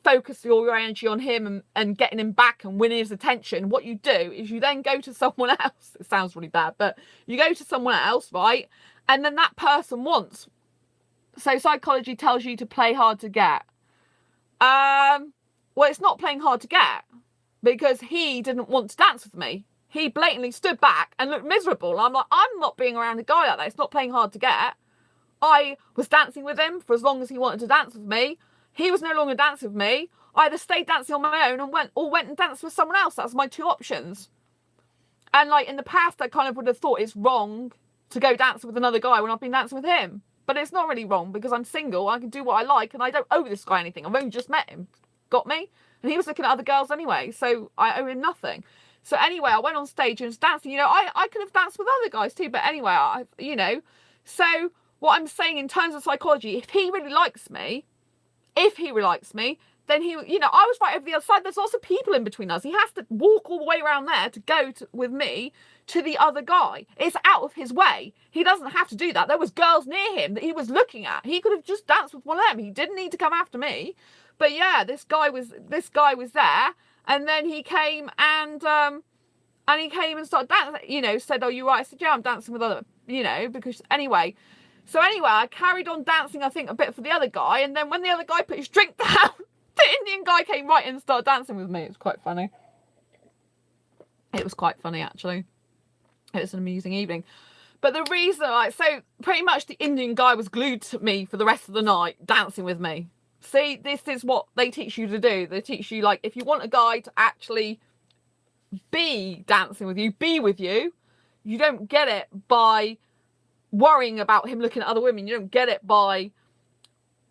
focus your energy on him and getting him back and winning his attention. What you do is you then go to someone else. It sounds really bad, but you go to someone else, right? And then that person wants. So psychology tells you to play hard to get. Well, it's not playing hard to get, because he didn't want to dance with me. He blatantly stood back and looked miserable. I'm like, I'm not being around a guy like that. It's not playing hard to get. I was dancing with him for as long as he wanted to dance with me. He was no longer dancing with me. I either stayed dancing on my own and went and danced with someone else. That's my two options. And like in the past, I kind of would have thought it's wrong to go dance with another guy when I've been dancing with him. But it's not really wrong, because I'm single. I can do what I like, and I don't owe this guy anything. I've only just met him. Got me? And he was looking at other girls anyway, so I owe him nothing. So anyway, I went on stage and was dancing. You know, I could have danced with other guys too, but anyway, So what I'm saying in terms of psychology, if he really likes me, then he, you know, I was right over the other side. There's lots of people in between us. He has to walk all the way around there to go with me to the other guy. It's out of his way. He doesn't have to do that. There was girls near him that he was looking at. He could have just danced with one of them. He didn't need to come after me. But yeah, this guy was there, and then he came and started dancing. You know, said, "Oh, you right?" I said, "Yeah, I'm dancing with other." You know, because anyway. So anyway, I carried on dancing, I think, a bit for the other guy. And then when the other guy put his drink down, the Indian guy came right in and started dancing with me. It was quite funny. It was quite funny, actually. It was an amusing evening. But the reason, like, so pretty much the Indian guy was glued to me for the rest of the night, dancing with me. See, this is what they teach you to do. They teach you, like, if you want a guy to actually be dancing with you, be with you, you don't get it by worrying about him looking at other women. You don't get it by,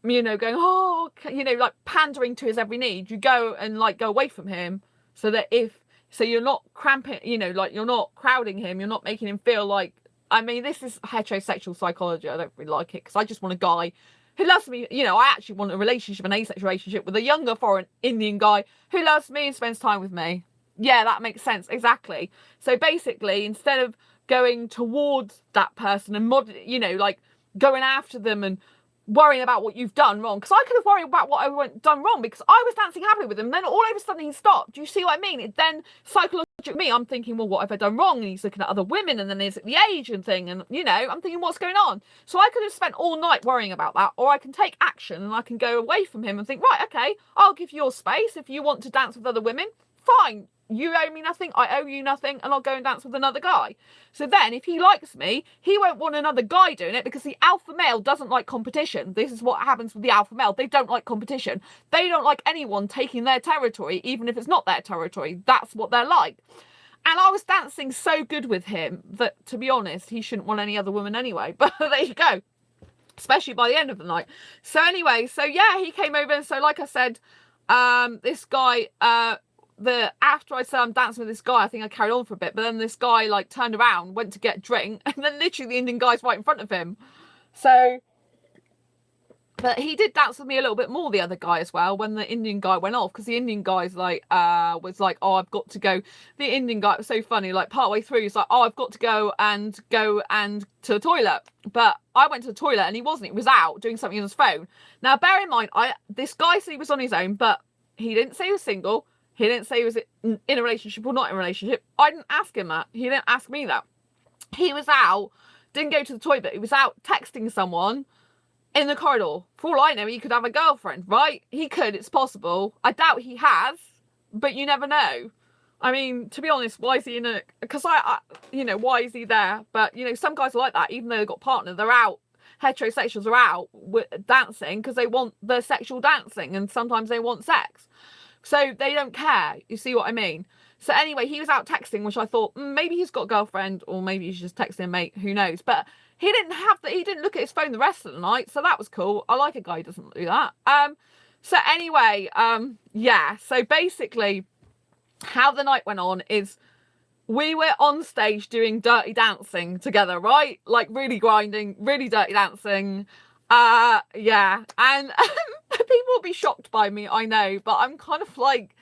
you know, going, oh, you know, like pandering to his every need. You go and like go away from him so that so you're not cramping, you know, like you're not crowding him. You're not making him feel like, I mean, this is heterosexual psychology. I don't really like it because I just want a guy who loves me. You know, I actually want a relationship, an asexual relationship with a younger foreign Indian guy who loves me and spends time with me. Yeah, that makes sense. Exactly. So basically, instead of going towards that person and you know, like going after them and worrying about what you've done wrong, because I could have worried about what I done wrong because I was dancing happily with him, and then all of a sudden he stopped. Do you see what I mean? It then psychologically, me, I'm thinking, well, what have I done wrong? And he's looking at other women, and then there's the age and thing, and you know, I'm thinking, what's going on? So I could have spent all night worrying about that, or I can take action and I can go away from him and think, right, okay, I'll give you your space. If you want to dance with other women, fine. You owe me nothing, I owe you nothing, and I'll go and dance with another guy. So then, if he likes me, he won't want another guy doing it, because the alpha male doesn't like competition. This is what happens with the alpha male. They don't like competition. They don't like anyone taking their territory, even if it's not their territory. That's what they're like. And I was dancing so good with him that, to be honest, he shouldn't want any other woman anyway. But there you go. Especially by the end of the night. So anyway, so yeah, he came over. And so like I said, this guy... after I said I'm dancing with this guy, I think I carried on for a bit, but then this guy like turned around, went to get a drink, and then literally the Indian guy's right in front of him. So, but he did dance with me a little bit more, the other guy as well, when the Indian guy went off, because the Indian guy's like, was like, oh, I've got to go. The Indian guy was so funny, like partway through, he's like, oh, I've got to go and to the toilet. But I went to the toilet and he wasn't. He was out doing something on his phone. Now, bear in mind, this guy said he was on his own, but he didn't say he was single. He didn't say he was in a relationship or not in a relationship. I didn't ask him that. He didn't ask me that. He was out, didn't go to the toilet. He was out texting someone in the corridor. For all I know, he could have a girlfriend, right? He could, it's possible. I doubt he has, but you never know. I mean, to be honest, why is he in a... Because why is he there? But, some guys are like that, even though they've got a partner, they're out. Heterosexuals are out dancing because they want the sexual dancing, and sometimes they want sex. So they don't care. You see what I mean? So anyway, he was out texting, which I thought, maybe he's got a girlfriend, or maybe he's just texting a mate, who knows? But he didn't look at his phone the rest of the night, so that was cool. I like a guy who doesn't do that. So anyway, yeah. So basically, how the night went on is we were on stage doing dirty dancing together, right? Like really grinding, really dirty dancing. Yeah. And people will be shocked by me, I know, but I'm kind of like,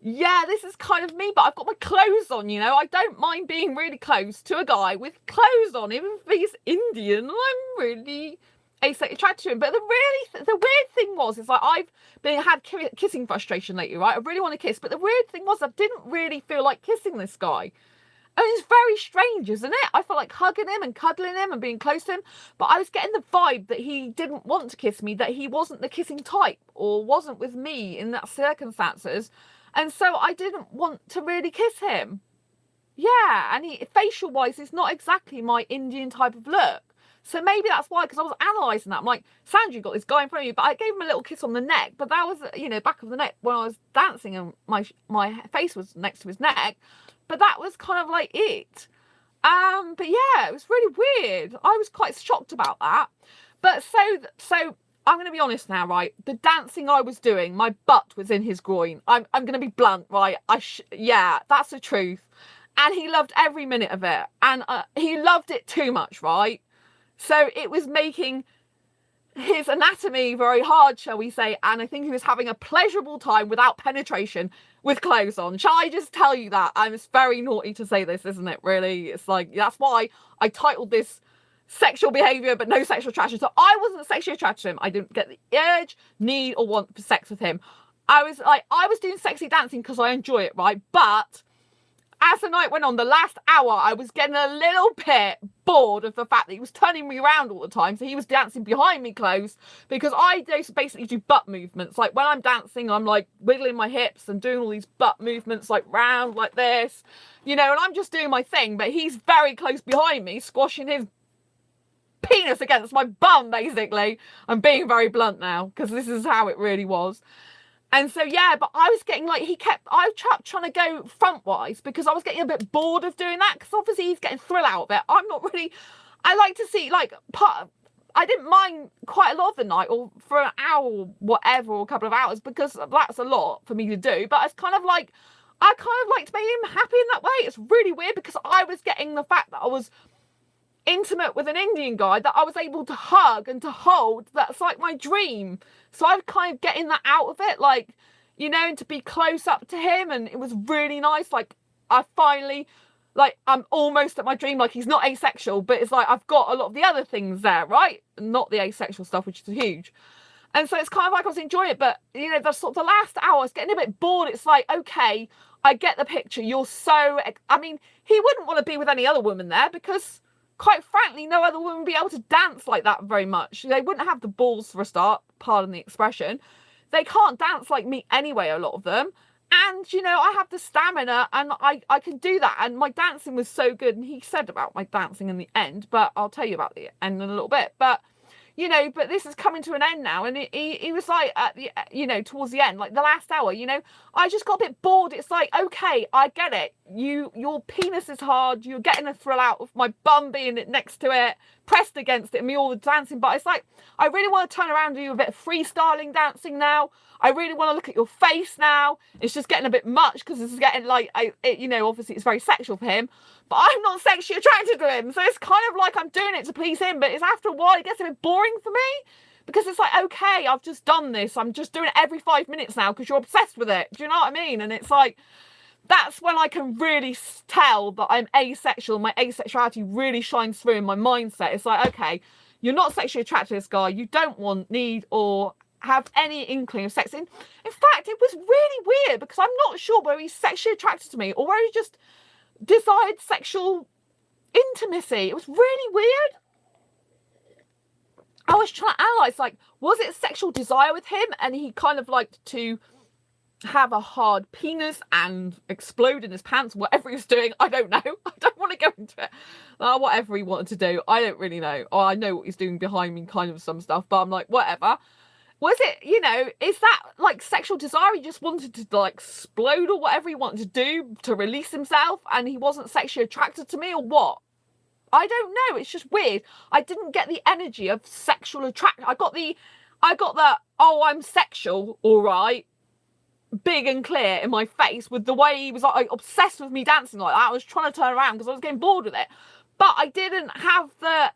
yeah, this is kind of me, but I've got my clothes on, I don't mind being really close to a guy with clothes on, even if he's Indian. I'm really asexually attracted to him. But the weird thing was, is like I've had kissing frustration lately, right? I really want to kiss, but the weird thing was I didn't really feel like kissing this guy. And it's very strange, isn't it? I felt like hugging him and cuddling him and being close to him, but I was getting the vibe that he didn't want to kiss me, that he wasn't the kissing type, or wasn't with me in that circumstances. And so I didn't want to really kiss him. Yeah, and facial wise, it's not exactly my Indian type of look. So maybe that's why, because I was analysing that. I'm like, Sandra, you got this guy in front of you, but I gave him a little kiss on the neck, but that was, back of the neck when I was dancing and my face was next to his neck. But that was kind of like it. But yeah, it was really weird. I was quite shocked about that. But so I'm going to be honest now, right? The dancing I was doing, my butt was in his groin. I'm going to be blunt, right? Yeah, that's the truth. And he loved every minute of it. And he loved it too much, right? So it was making his anatomy very hard, shall we say. And I think he was having a pleasurable time without penetration with clothes on. Shall I just tell you that? It's very naughty to say this, isn't it, really? It's like, that's why I titled this Sexual Behaviour but no sexual attraction. So I wasn't sexually attracted to him. I didn't get the urge, need, or want for sex with him. I was doing sexy dancing because I enjoy it, right? But as the night went on, the last hour, I was getting a little bit bored of the fact that he was turning me around all the time. So he was dancing behind me close, because I basically do butt movements. Like when I'm dancing, I'm like wiggling my hips and doing all these butt movements like round like this, and I'm just doing my thing. But he's very close behind me, squashing his penis against my bum, basically. I'm being very blunt now, because this is how it really was. And so, yeah, but I was getting like, I was trying to go front-wise, because I was getting a bit bored of doing that, because obviously he's getting thrill out of it. I'm not really, I like to see, like, I didn't mind quite a lot of the night, or for an hour or whatever, or a couple of hours, because that's a lot for me to do. But it's kind of like, I kind of like to make him happy in that way. It's really weird, because I was getting the fact that I was intimate with an Indian guy, that I was able to hug and to hold. That's like my dream. So I'm kind of getting that out of it, like, and to be close up to him. And it was really nice. Like, I finally, like, I'm almost at my dream. Like, he's not asexual, but it's like I've got a lot of the other things there, right? Not the asexual stuff, which is huge. And so it's kind of like I was enjoying it. But, the sort of the last hour, I was getting a bit bored. It's like, okay, I get the picture. You're so, I mean, he wouldn't want to be with any other woman there, because quite frankly, no other woman would be able to dance like that very much. They wouldn't have the balls for a start, pardon the expression. They can't dance like me anyway, a lot of them. And, I have the stamina, and I can do that. And my dancing was so good. And he said about my dancing in the end, but I'll tell you about the end in a little bit. But you know, but this is coming to an end now. And he was like, at the, you know, towards the end, like the last hour, you know, I just got a bit bored. It's like, okay, I get it. Your penis is hard. You're getting a thrill out of my bum being next to it, pressed against it, and me all the dancing. But it's like, I really want to turn around and do a bit of freestyling dancing now. I really want to look at your face now. It's just getting a bit much because this is getting like, you know, obviously it's very sexual for him. But I'm not sexually attracted to him. So it's kind of like I'm doing it to please him. But it's after a while, it gets a bit boring for me. Because it's like, okay, I've just done this. I'm just doing it every 5 minutes now because you're obsessed with it. Do you know what I mean? And it's like, that's when I can really tell that I'm asexual. My asexuality really shines through in my mindset. It's like, okay, you're not sexually attracted to this guy. You don't want, need, or have any inkling of sex. In fact, it was really weird because I'm not sure whether he's sexually attracted to me or whether he just desired sexual intimacy. It was really weird. I was trying to analyse, like, was it sexual desire with him and he kind of liked to have a hard penis and explode in his pants, whatever he was doing? I don't know. I don't want to go into it. Whatever he wanted to do, I don't really know. Or I know what he's doing behind me, kind of some stuff, but I'm like, whatever. Was it, you know, is that like sexual desire? He just wanted to like explode or whatever he wanted to do to release himself and he wasn't sexually attracted to me, or what? I don't know. It's just weird. I didn't get the energy of sexual attraction. I got the, oh, I'm sexual, all right, big and clear in my face with the way he was like obsessed with me dancing like that. I was trying to turn around because I was getting bored with it. But I didn't have the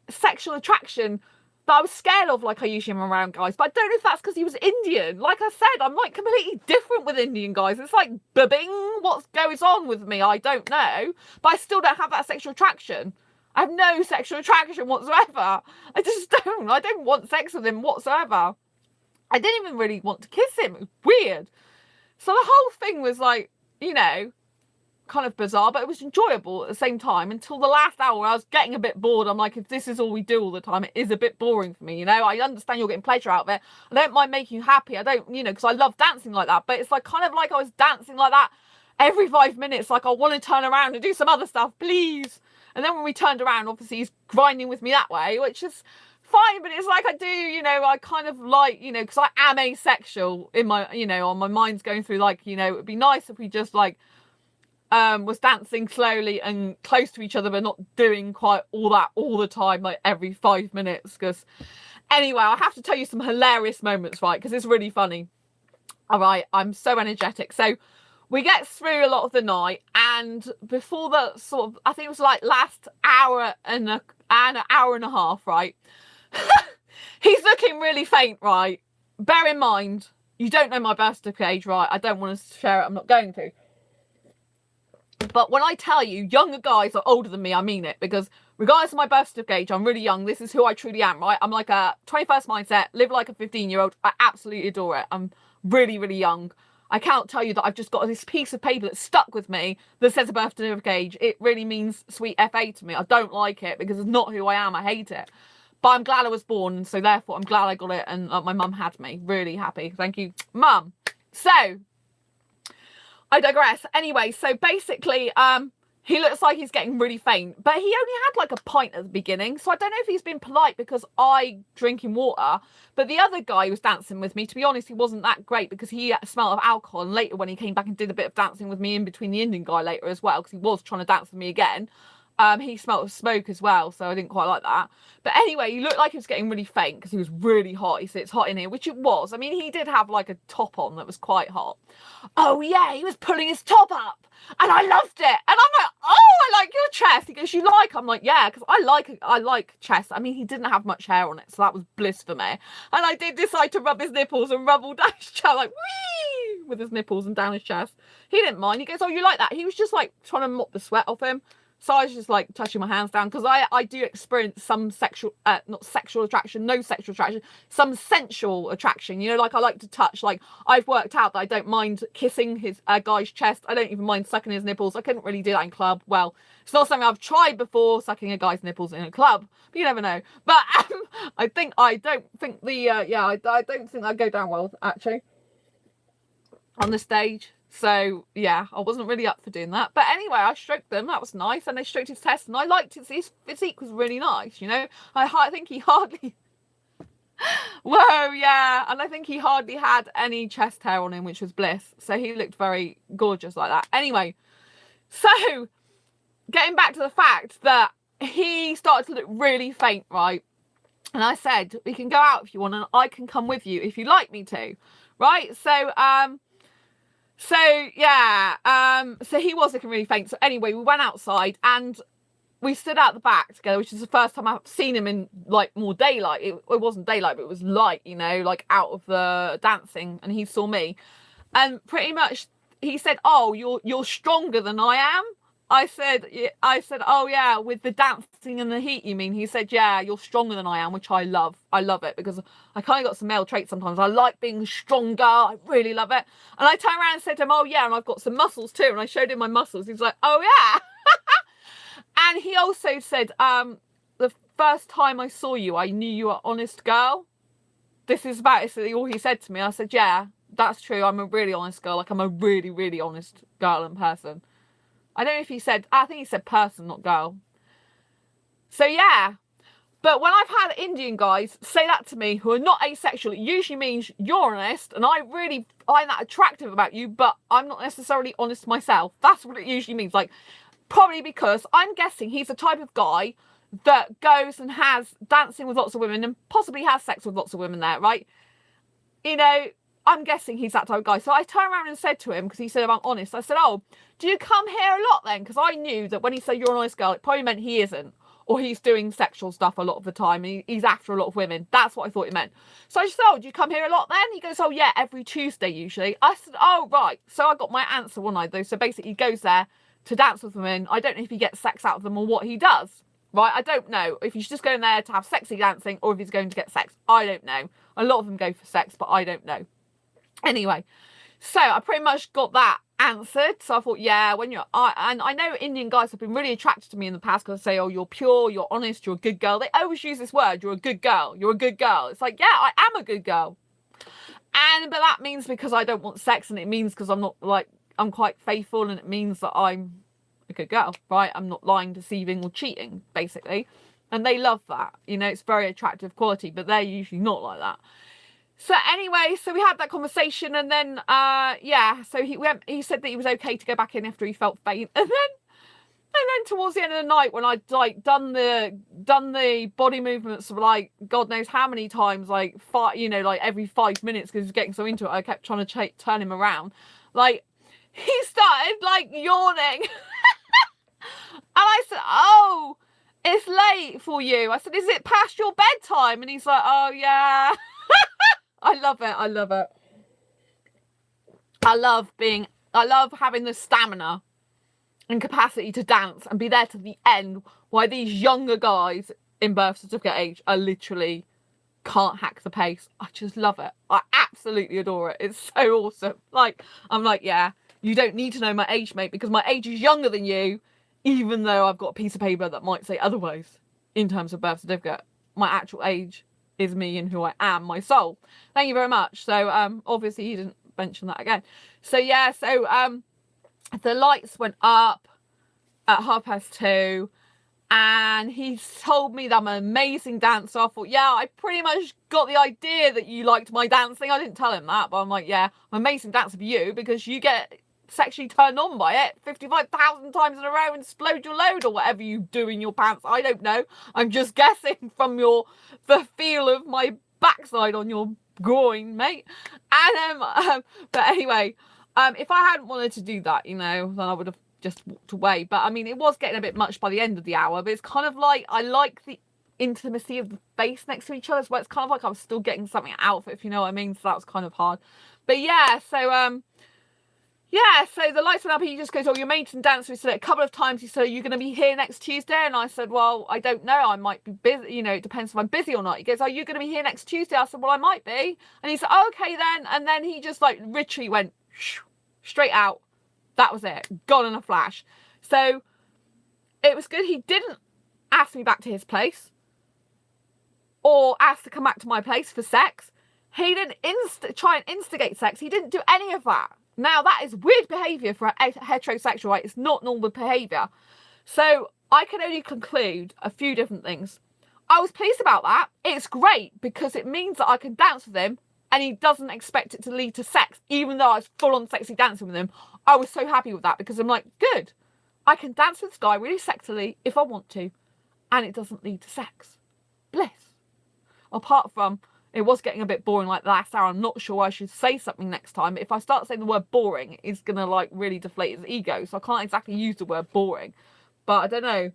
sexual attraction that I was scared of, like I usually am around guys. But I don't know if that's because he was Indian. Like I said, I'm like completely different with Indian guys. It's like, ba-bing, what goes on with me? I don't know. But I still don't have that sexual attraction. I have no sexual attraction whatsoever. I just don't. I don't want sex with him whatsoever. I didn't even really want to kiss him. It was weird. So the whole thing was like, you know, kind of bizarre, but it was enjoyable at the same time until the last hour where I was getting a bit bored. I'm like, if this is all we do all the time, it is a bit boring for me, you know. I understand you're getting pleasure out of it. I don't mind making you happy. I don't, you know, because I love dancing like that, but it's like kind of like I was dancing like that every 5 minutes, like I want to turn around and do some other stuff, please. And then when we turned around, obviously he's grinding with me that way, which is fine, but it's like I do, you know, I kind of like, you know, because I am asexual in my, you know, on my mind's going through like, you know, it would be nice if we just like was dancing slowly and close to each other, but not doing quite all that all the time, like every 5 minutes. Because anyway, I have to tell you some hilarious moments, right? Because it's really funny. All right, I'm so energetic. So we get through a lot of the night, and before the sort of, I think it was like last hour and an hour and a half, right? He's looking really faint, right? Bear in mind, you don't know my birthday age, right? I don't want to share it. I'm not going to. But when I tell you younger guys are older than me, I mean it, because regardless of my birth certificate age, I'm really young. This is who I truly am, right? I'm like a 21st mindset, live like a 15-year-old. I absolutely adore it. I'm really, really young. I can't tell you that I've just got this piece of paper that's stuck with me that says a birth certificate age. It really means sweet FA to me. I don't like it because it's not who I am. I hate it. But I'm glad I was born, so therefore I'm glad I got it, and my mum had me. Really happy. Thank you, Mum. So I digress. Anyway, so basically, he looks like he's getting really faint, but he only had like a pint at the beginning. So I don't know if he's been polite because I drink him water. But the other guy who was dancing with me, to be honest, he wasn't that great because he smelled of alcohol. And later when he came back and did a bit of dancing with me in between the Indian guy later as well, because he was trying to dance with me again, he smelled of smoke as well. So I didn't quite like that. But anyway, he looked like he was getting really faint because he was really hot. He said it's hot in here, which it was. I mean, he did have like a top on that was quite hot. Oh yeah, he was pulling his top up and I loved it. And I'm like, oh, I like your chest. He goes, you like? I'm like, yeah, because I like chest. I mean, he didn't have much hair on it, so that was bliss for me. And I did decide to rub his nipples and rub all down his chest, like, whee, with his nipples and down his chest. He didn't mind. He goes, oh, you like that? He was just like trying to mop the sweat off him. So I was just like touching my hands down because I do experience some sexual, not sexual attraction, no sexual attraction, some sensual attraction. You know, like I like to touch. Like I've worked out that I don't mind kissing his guy's chest. I don't even mind sucking his nipples. I couldn't really do that in club. Well, it's not something I've tried before, sucking a guy's nipples in a club. But you never know. But I don't think the I don't think that go down well actually on the stage. So yeah, I wasn't really up for doing that. But anyway, I stroked them. That was nice. And they stroked his test, and I liked his physique was really nice. You know, I think he hardly. Whoa, yeah. And I think he hardly had any chest hair on him, which was bliss. So he looked very gorgeous like that. Anyway, so getting back to the fact that he started to look really faint, right? And I said, we can go out if you want, and I can come with you if you like me to, right? So he was looking really faint. So anyway, we went outside and we stood out the back together, which is the first time I've seen him in like more daylight. It wasn't daylight, but it was light, you know, like out of the dancing, and he saw me. And pretty much he said, oh, you're stronger than I am. I said, oh yeah, with the dancing and the heat, you mean? He said, yeah, you're stronger than I am, which I love. I love it because I kind of got some male traits sometimes. I like being stronger. I really love it. And I turned around and said to him, oh yeah, and I've got some muscles too. And I showed him my muscles. He's like, oh yeah. And he also said, the first time I saw you, I knew you were an honest girl. This is basically all he said to me. I said, yeah, that's true. I'm a really honest girl. Like, I'm a really, really honest girl and person. I don't know if he said, I think he said person, not girl. So yeah. But when I've had Indian guys say that to me who are not asexual, it usually means you're honest, and I really find that attractive about you, but I'm not necessarily honest myself. That's what it usually means. Like, probably because I'm guessing he's the type of guy that goes and has dancing with lots of women and possibly has sex with lots of women there, right? You know, I'm guessing he's that type of guy. So I turned around and said to him, because he said I'm honest, I said, oh, do you come here a lot then? Because I knew that when he said you're an honest girl, it probably meant he isn't. Or he's doing sexual stuff a lot of the time. And he's after a lot of women. That's what I thought it meant. So I just said, oh, do you come here a lot then? He goes, oh yeah, every Tuesday usually. I said, oh, right. So I got my answer one night though. So basically he goes there to dance with women. I don't know if he gets sex out of them or what he does. Right? I don't know if he's just going there to have sexy dancing or if he's going to get sex. I don't know. A lot of them go for sex, but I don't know. Anyway, so I pretty much got that answered. So I thought, yeah, when and I know Indian guys have been really attracted to me in the past because they say, oh, you're pure, you're honest, you're a good girl. They always use this word, you're a good girl, you're a good girl. It's like, yeah, I am a good girl. But that means because I don't want sex, and it means because I'm not like, I'm quite faithful, and it means that I'm a good girl, right? I'm not lying, deceiving, or cheating, basically. And they love that. You know, it's very attractive quality, but they're usually not like that. So anyway, so we had that conversation, and then so he said that he was okay to go back in after he felt faint. And then towards the end of the night, when I'd like done the body movements of like God knows how many times, like like every 5 minutes because he was getting so into it, I kept trying to turn him around. Like, he started like yawning. And I said, oh, it's late for you. I said, is it past your bedtime? And he's like, oh yeah. I love it. I love it. I love having the stamina and capacity to dance and be there to the end, while these younger guys in birth certificate age are literally can't hack the pace. I just love it. I absolutely adore it. It's so awesome. Like, I'm like, yeah, you don't need to know my age, mate, because my age is younger than you, even though I've got a piece of paper that might say otherwise in terms of birth certificate. My actual age is me and who I am, my soul. Thank you very much. So obviously he didn't mention that again. So yeah, so the lights went up at 2:30, and he told me that I'm an amazing dancer. I thought, yeah, I pretty much got the idea that you liked my dancing. I didn't tell him that, but I'm like, yeah, I'm an amazing dancer for you because you get sexually turned on by it 55,000 times in a row and explode your load or whatever you do in your pants. I don't know. I'm just guessing from the feel of my backside on your groin, mate. And but anyway, if I hadn't wanted to do that, then I would have just walked away. But I mean, it was getting a bit much by the end of the hour, but it's kind of like, I like the intimacy of the face next to each other, so it's kind of like I was still getting something out of it, if you know what I mean. So that was kind of hard. But yeah, so so the lights went up and he just goes, oh, your maintenance dancer. He said it a couple of times. He said, are you going to be here next Tuesday? And I said, well, I don't know. I might be busy. It depends if I'm busy or not. He goes, are you going to be here next Tuesday? I said, well, I might be. And he said, oh, okay then. And then he just like literally went straight out. That was it. Gone in a flash. So it was good. He didn't ask me back to his place or ask to come back to my place for sex. He didn't try and instigate sex. He didn't do any of that. Now, that is weird behaviour for a heterosexual, right? It's not normal behaviour. So I can only conclude a few different things. I was pleased about that. It's great because it means that I can dance with him and he doesn't expect it to lead to sex, even though I was full on sexy dancing with him. I was so happy with that because I'm like, good. I can dance with this guy really sexily if I want to, and it doesn't lead to sex. Bliss. Apart from, it was getting a bit boring like the last hour. I'm not sure I should say something next time. But if I start saying the word boring, it's going to like really deflate his ego. So I can't exactly use the word boring. But I don't know.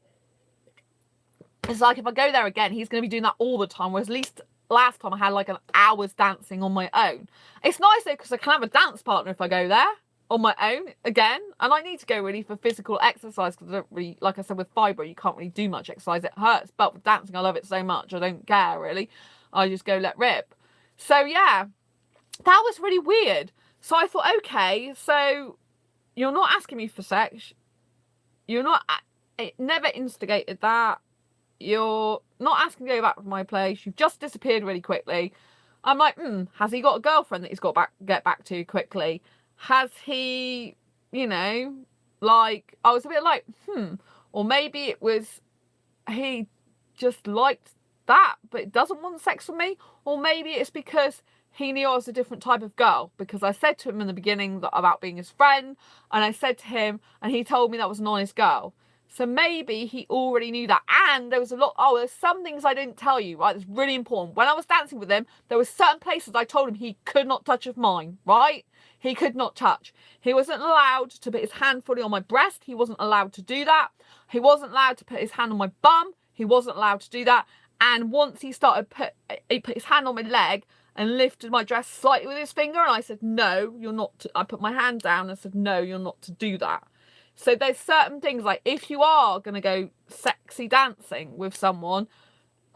It's like if I go there again, he's going to be doing that all the time. Whereas at least last time I had like an hour's dancing on my own. It's nice though because I can have a dance partner if I go there on my own again. And I need to go really for physical exercise because I don't really, like I said, with fibre, you can't really do much exercise. It hurts. But with dancing, I love it so much. I don't care really. I just go let rip. So yeah, that was really weird. So I thought, okay, so you're not asking me for sex. You're not, it never instigated that. You're not asking to go back to my place. You've just disappeared really quickly. I'm like, has he got a girlfriend that he's got to get back to quickly? Has he, you know, like, I was a bit like, or maybe it was he just liked that, but doesn't want sex with me. Or maybe it's because he knew I was a different type of girl, because I said to him in the beginning about being his friend, and I said to him, and he told me that was an honest girl. So maybe he already knew that. And there was a lot, there's some things I didn't tell you, right? It's really important. When I was dancing with him, there were certain places I told him he could not touch of mine, right? He could not touch. He wasn't allowed to put his hand fully on my breast. He wasn't allowed to do that. He wasn't allowed to put his hand on my bum. He wasn't allowed to do that. And once he put his hand on my leg and lifted my dress slightly with his finger, and I said, no, you're not to, I put my hand down and said, no, you're not to do that. So there's certain things, like if you are going to go sexy dancing with someone,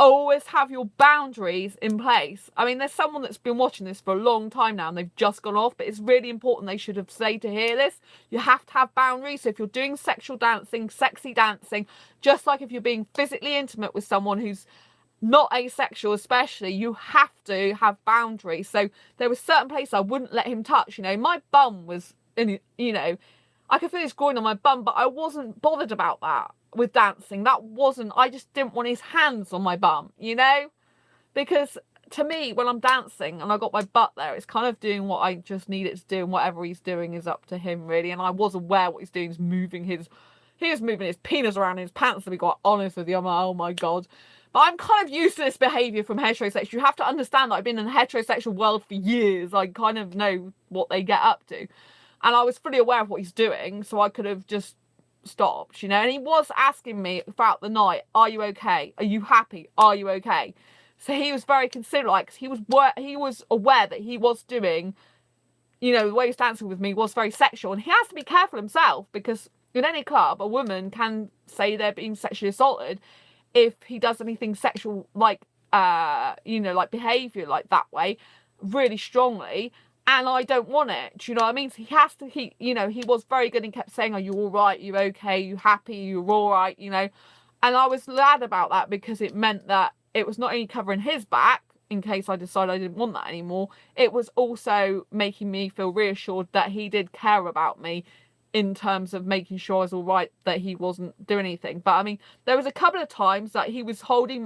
always have your boundaries in place. I mean, there's someone that's been watching this for a long time now and they've just gone off, but it's really important they should have stayed to hear this. You have to have boundaries. So if you're doing sexual dancing, sexy dancing, just like if you're being physically intimate with someone who's not asexual especially, you have to have boundaries. So there were certain places I wouldn't let him touch. You know, my bum was in, you know, I could feel his groin on my bum, but I wasn't bothered about that with dancing. That wasn't, I just didn't want his hands on my bum, you know? Because to me, when I'm dancing and I got my butt there, it's kind of doing what I just need it to do, and whatever he's doing is up to him, really. And I was aware what he's doing is he was moving his penis around in his pants, to be quite honest with you. I'm like, oh my God. But I'm kind of used to this behaviour from heterosexuals. You have to understand that I've been in the heterosexual world for years. I kind of know what they get up to. And I was fully aware of what he's doing, so I could have just stopped, you know. And he was asking me throughout the night, are you okay? Are you happy? Are you okay? So he was very considerate, like, he was aware that he was doing, you know, the way he's dancing with me was very sexual. And he has to be careful himself, because in any club, a woman can say they're being sexually assaulted if he does anything sexual, like, you know, like behaviour like that way, really strongly. And I don't want it. Do you know what I mean? So he has to, you know, he was very good and kept saying, are you all right? Are you okay? Are you happy? You're all right, you know? And I was glad about that, because it meant that it was not only covering his back in case I decided I didn't want that anymore. It was also making me feel reassured that he did care about me in terms of making sure I was all right, that he wasn't doing anything. But I mean, there was a couple of times that he was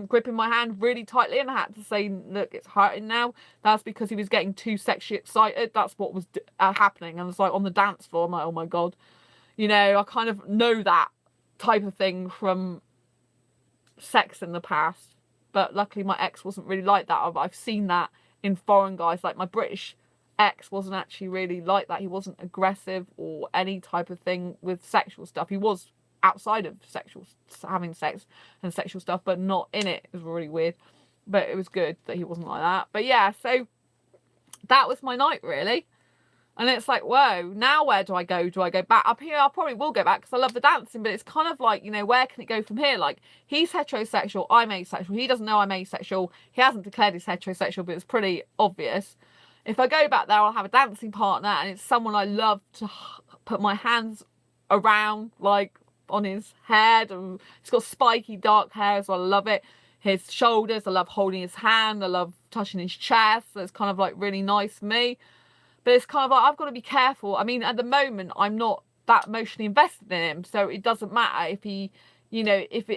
gripping my hand really tightly, and I had to say, look, it's hurting now. That's because he was getting too sexually excited. That's what was happening. And it's like on the dance floor, I'm like, oh my God. You know, I kind of know that type of thing from sex in the past. But luckily my ex wasn't really like that. I've seen that in foreign guys, like my British ex wasn't actually really like that. He wasn't aggressive or any type of thing with sexual stuff. He was outside of having sex and sexual stuff, but not in it. It was really weird, but it was good that he wasn't like that. But yeah, so that was my night, really. And it's like, whoa, now where do I go? Do I go back up here? I probably will go back because I love the dancing, but it's kind of like, you know, where can it go from here? Like, he's heterosexual, I'm asexual. He doesn't know I'm asexual. He hasn't declared he's heterosexual, but it's pretty obvious. If I go back there, I'll have a dancing partner, and it's someone I love to put my hands around, like on his head. And he's got spiky dark hair, so I love it. His shoulders, I love holding his hand. I love touching his chest. So it's kind of like really nice for me. But it's kind of like, I've got to be careful. I mean, at the moment, I'm not that emotionally invested in him, so it doesn't matter if he, you know, if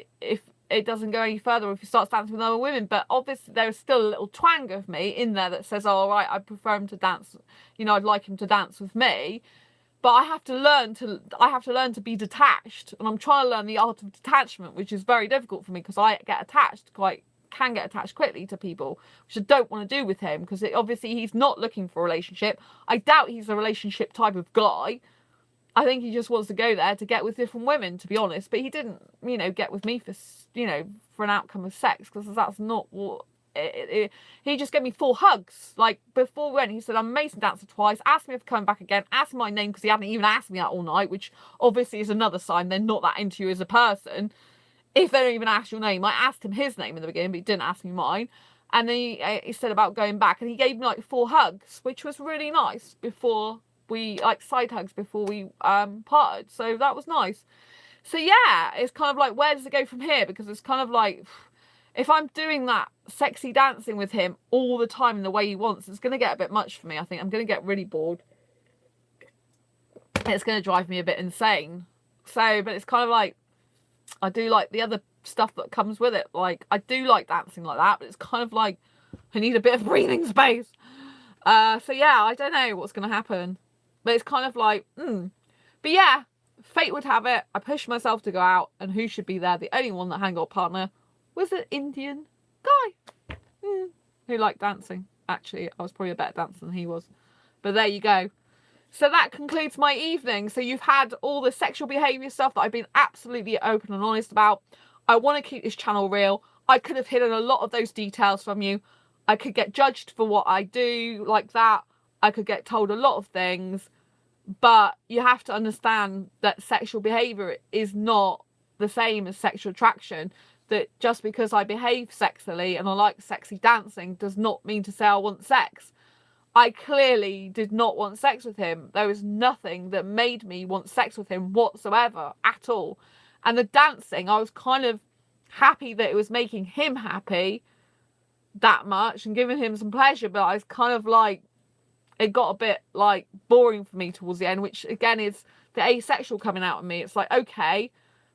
it doesn't go any further, or if he starts dancing with other women. But obviously there's still a little twang of me in there that says, oh, all right, I prefer him to dance, you know, I'd like him to dance with me. But I have to learn to be detached, and I'm trying to learn the art of detachment, which is very difficult for me because I can get attached quickly to people, which I don't want to do with him, because obviously he's not looking for a relationship. I doubt he's a relationship type of guy. I think he just wants to go there to get with different women, to be honest. But he didn't, you know, get with me for, you know, for an outcome of sex, because that's not what he just gave me 4 hugs. Like, before we went, he said, I'm amazing dancer twice, asked me if I'm coming back again, asked my name, because he hadn't even asked me that all night, which obviously is another sign they're not that into you as a person. If they don't even ask your name. I asked him his name in the beginning, but he didn't ask me mine. And then he said about going back, and he gave me like 4 hugs, which was really nice, before we, like, side hugs before we parted. So that was nice. So yeah, it's kind of like, where does it go from here? Because it's kind of like, if I'm doing that sexy dancing with him all the time in the way he wants, it's going to get a bit much for me. I think I'm going to get really bored. It's going to drive me a bit insane. So, but it's kind of like, I do like the other stuff that comes with it. Like, I do like dancing like that, but it's kind of like, I need a bit of breathing space. So yeah, I don't know what's going to happen. But it's kind of like, But yeah, fate would have it, I pushed myself to go out, and who should be there? The only one that hadn't got a partner was an Indian guy who liked dancing. Actually, I was probably a better dancer than he was. But there you go. So that concludes my evening. So you've had all the sexual behaviour stuff that I've been absolutely open and honest about. I want to keep this channel real. I could have hidden a lot of those details from you. I could get judged for what I do like that. I could get told a lot of things. But you have to understand that sexual behaviour is not the same as sexual attraction. That just because I behave sexily and I like sexy dancing does not mean to say I want sex. I clearly did not want sex with him. There was nothing that made me want sex with him whatsoever at all. And the dancing, I was kind of happy that it was making him happy that much and giving him some pleasure, but I was kind of like, it got a bit like boring for me towards the end, which again is the asexual coming out of me. It's like, okay,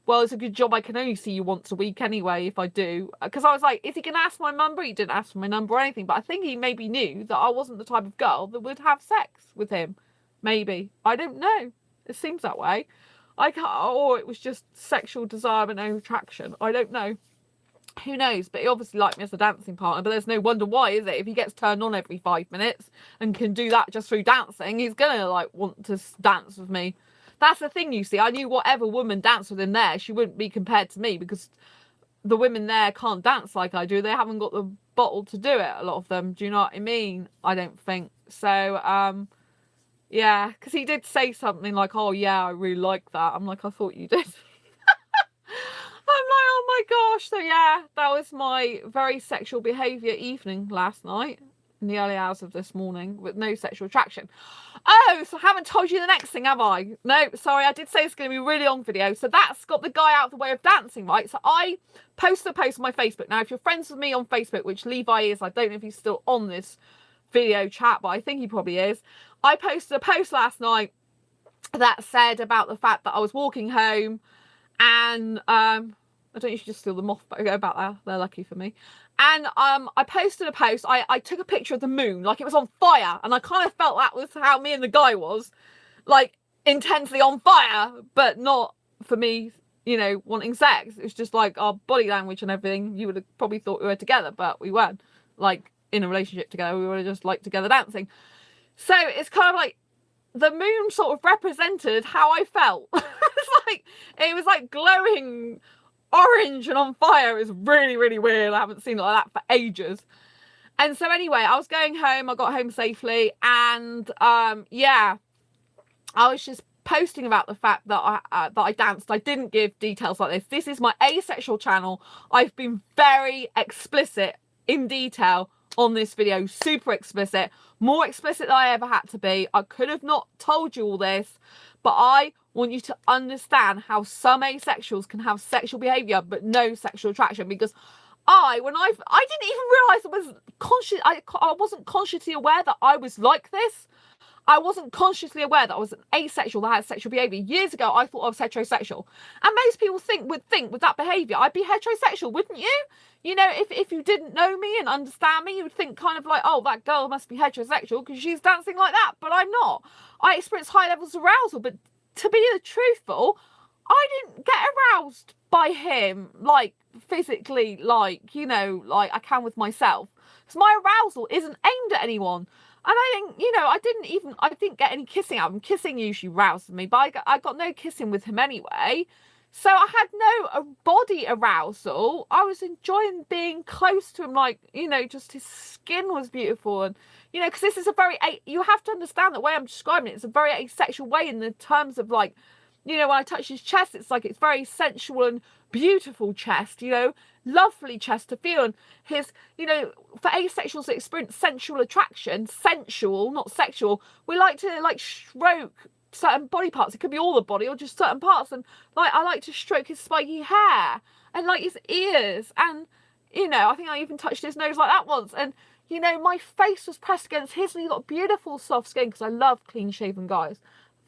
well, it's a good job I can only see you once a week anyway, if I do. Because I was like, is he going to ask my number? He didn't ask for my number or anything, but I think he maybe knew that I wasn't the type of girl that would have sex with him. Maybe. I don't know. It seems that way. Or it was just sexual desire but no attraction. I don't know. Who knows? But he obviously liked me as a dancing partner, but there's no wonder why, is it? If he gets turned on every 5 minutes and can do that just through dancing, he's going to like want to dance with me. That's the thing, you see. I knew whatever woman danced with him there, she wouldn't be compared to me, because the women there can't dance like I do. They haven't got the bottle to do it, a lot of them. Do you know what I mean? I don't think. So, yeah, because he did say something like, oh, yeah, I really like that. I'm like, I thought you did. I'm like, oh my gosh. So, yeah, that was my very sexual behaviour evening last night, in the early hours of this morning, with no sexual attraction. Oh, so I haven't told you the next thing, have I? No, sorry, I did say it's going to be a really long video. So that's got the guy out of the way of dancing, right? So I posted a post on my Facebook. Now, if you're friends with me on Facebook, which Levi is, I don't know if he's still on this video chat, but I think he probably is. I posted a post last night that said about the fact that I was walking home, and I don't usually just steal them off, but I go about that. They're lucky for me. And I posted a post. I took a picture of the moon, like it was on fire. And I kind of felt that was how me and the guy was, like intensely on fire, but not for me, you know, wanting sex. It was just like our body language and everything. You would have probably thought we were together, but we weren't like in a relationship together. We were just like together dancing. So it's kind of like the moon sort of represented how I felt. It was like glowing orange and on fire. It was really, really weird. I haven't seen it like that for ages. And so anyway, I was going home. I got home safely, and yeah, I was just posting about the fact that I danced. I didn't give details like this. This is my asexual channel. I've been very explicit in detail on this video, super explicit, more explicit than I ever had to be. I could have not told you all this, but I want you to understand how some asexuals can have sexual behaviour but no sexual attraction, because I didn't even realise I was conscious. I wasn't consciously aware that I was like this. I wasn't consciously aware that I was an asexual that had sexual behaviour. Years ago, I thought I was heterosexual. And most people would think with that behaviour, I'd be heterosexual, wouldn't you? You know, if you didn't know me and understand me, you would think kind of like, oh, that girl must be heterosexual because she's dancing like that. But I'm not. I experience high levels of arousal. But to be truthful, I didn't get aroused by him, like, physically, like, you know, like I can with myself. Because my arousal isn't aimed at anyone. And I think, you know, I didn't get any kissing out of him. Kissing usually rouses me, but I got no kissing with him anyway. So I had no body arousal. I was enjoying being close to him, like, you know, just his skin was beautiful. And, you know, because this is a very, you have to understand the way I'm describing it. It's a very asexual way in the terms of, like, you know, when I touch his chest, it's like it's very sensual and beautiful chest, you know, lovely chest to feel. And his, you know, for asexuals that experience sensual attraction, sensual, not sexual, we like to, like, stroke certain body parts. It could be all the body or just certain parts. And, like, I like to stroke his spiky hair and, like, his ears. And, you know, I think I even touched his nose like that once. And, you know, my face was pressed against his and he got beautiful soft skin because I love clean-shaven guys,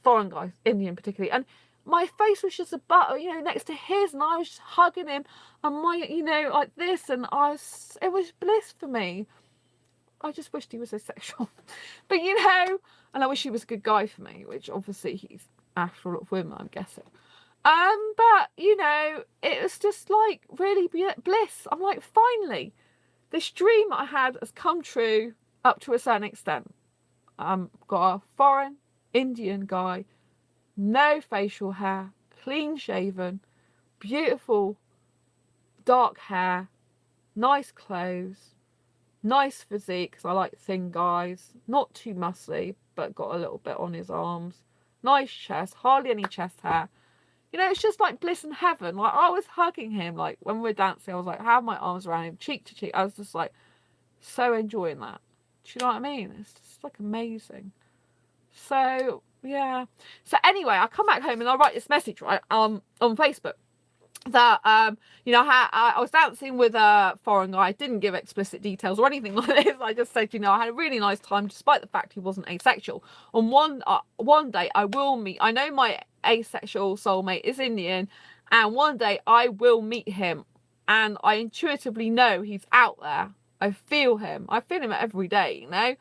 foreign guys, Indian particularly. And my face was just about, you know, next to his, and I was just hugging him and my, you know, like this, and it was bliss for me. I just wished he was asexual. But, you know, and I wish he was a good guy for me, which obviously he's after a lot of women, I'm guessing. But, you know, it was just like really bliss. I'm like, finally, this dream I had has come true up to a certain extent. Got a foreign Indian guy, no facial hair, clean shaven, beautiful dark hair, nice clothes, nice physique, because I like thin guys, not too muscly, but got a little bit on his arms, nice chest, hardly any chest hair. You know, it's just like bliss and heaven. Like, I was hugging him, like, when we were dancing, I was like, have my arms around him, cheek to cheek. I was just like, so enjoying that. Do you know what I mean? It's just like amazing. So, yeah. So anyway, I come back home and I write this message, right, on Facebook that, you know, I was dancing with a foreign guy. I didn't give explicit details or anything like this. I just said, you know, I had a really nice time despite the fact he wasn't asexual. On one day I will meet, I know my asexual soulmate is Indian, and one day I will meet him, and I intuitively know he's out there. I feel him every day, you know.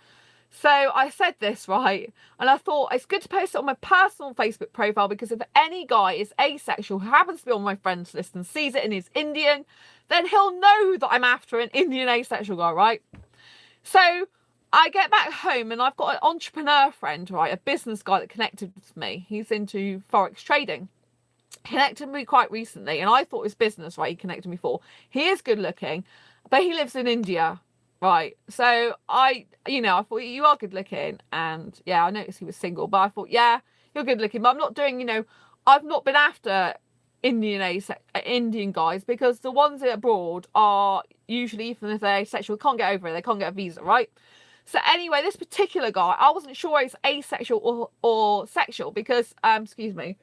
So I said this, right, and I thought it's good to post it on my personal Facebook profile, because if any guy is asexual who happens to be on my friends list and sees it and is Indian, then he'll know that I'm after an Indian asexual guy, right? So I get back home and I've got an entrepreneur friend, right, a business guy that connected with me. He's into Forex trading. Connected me quite recently, and I thought it was business, right? He connected me for. He is good looking, but he lives in India. Right, so I thought, you are good looking, and yeah, I noticed he was single, but I thought, yeah, you're good looking, but I'm not doing, you know, I've not been after Indian guys, because the ones abroad are usually, even if they're asexual, can't get over it, they can't get a visa, right? So anyway, this particular guy, I wasn't sure he's asexual or sexual, because, excuse me,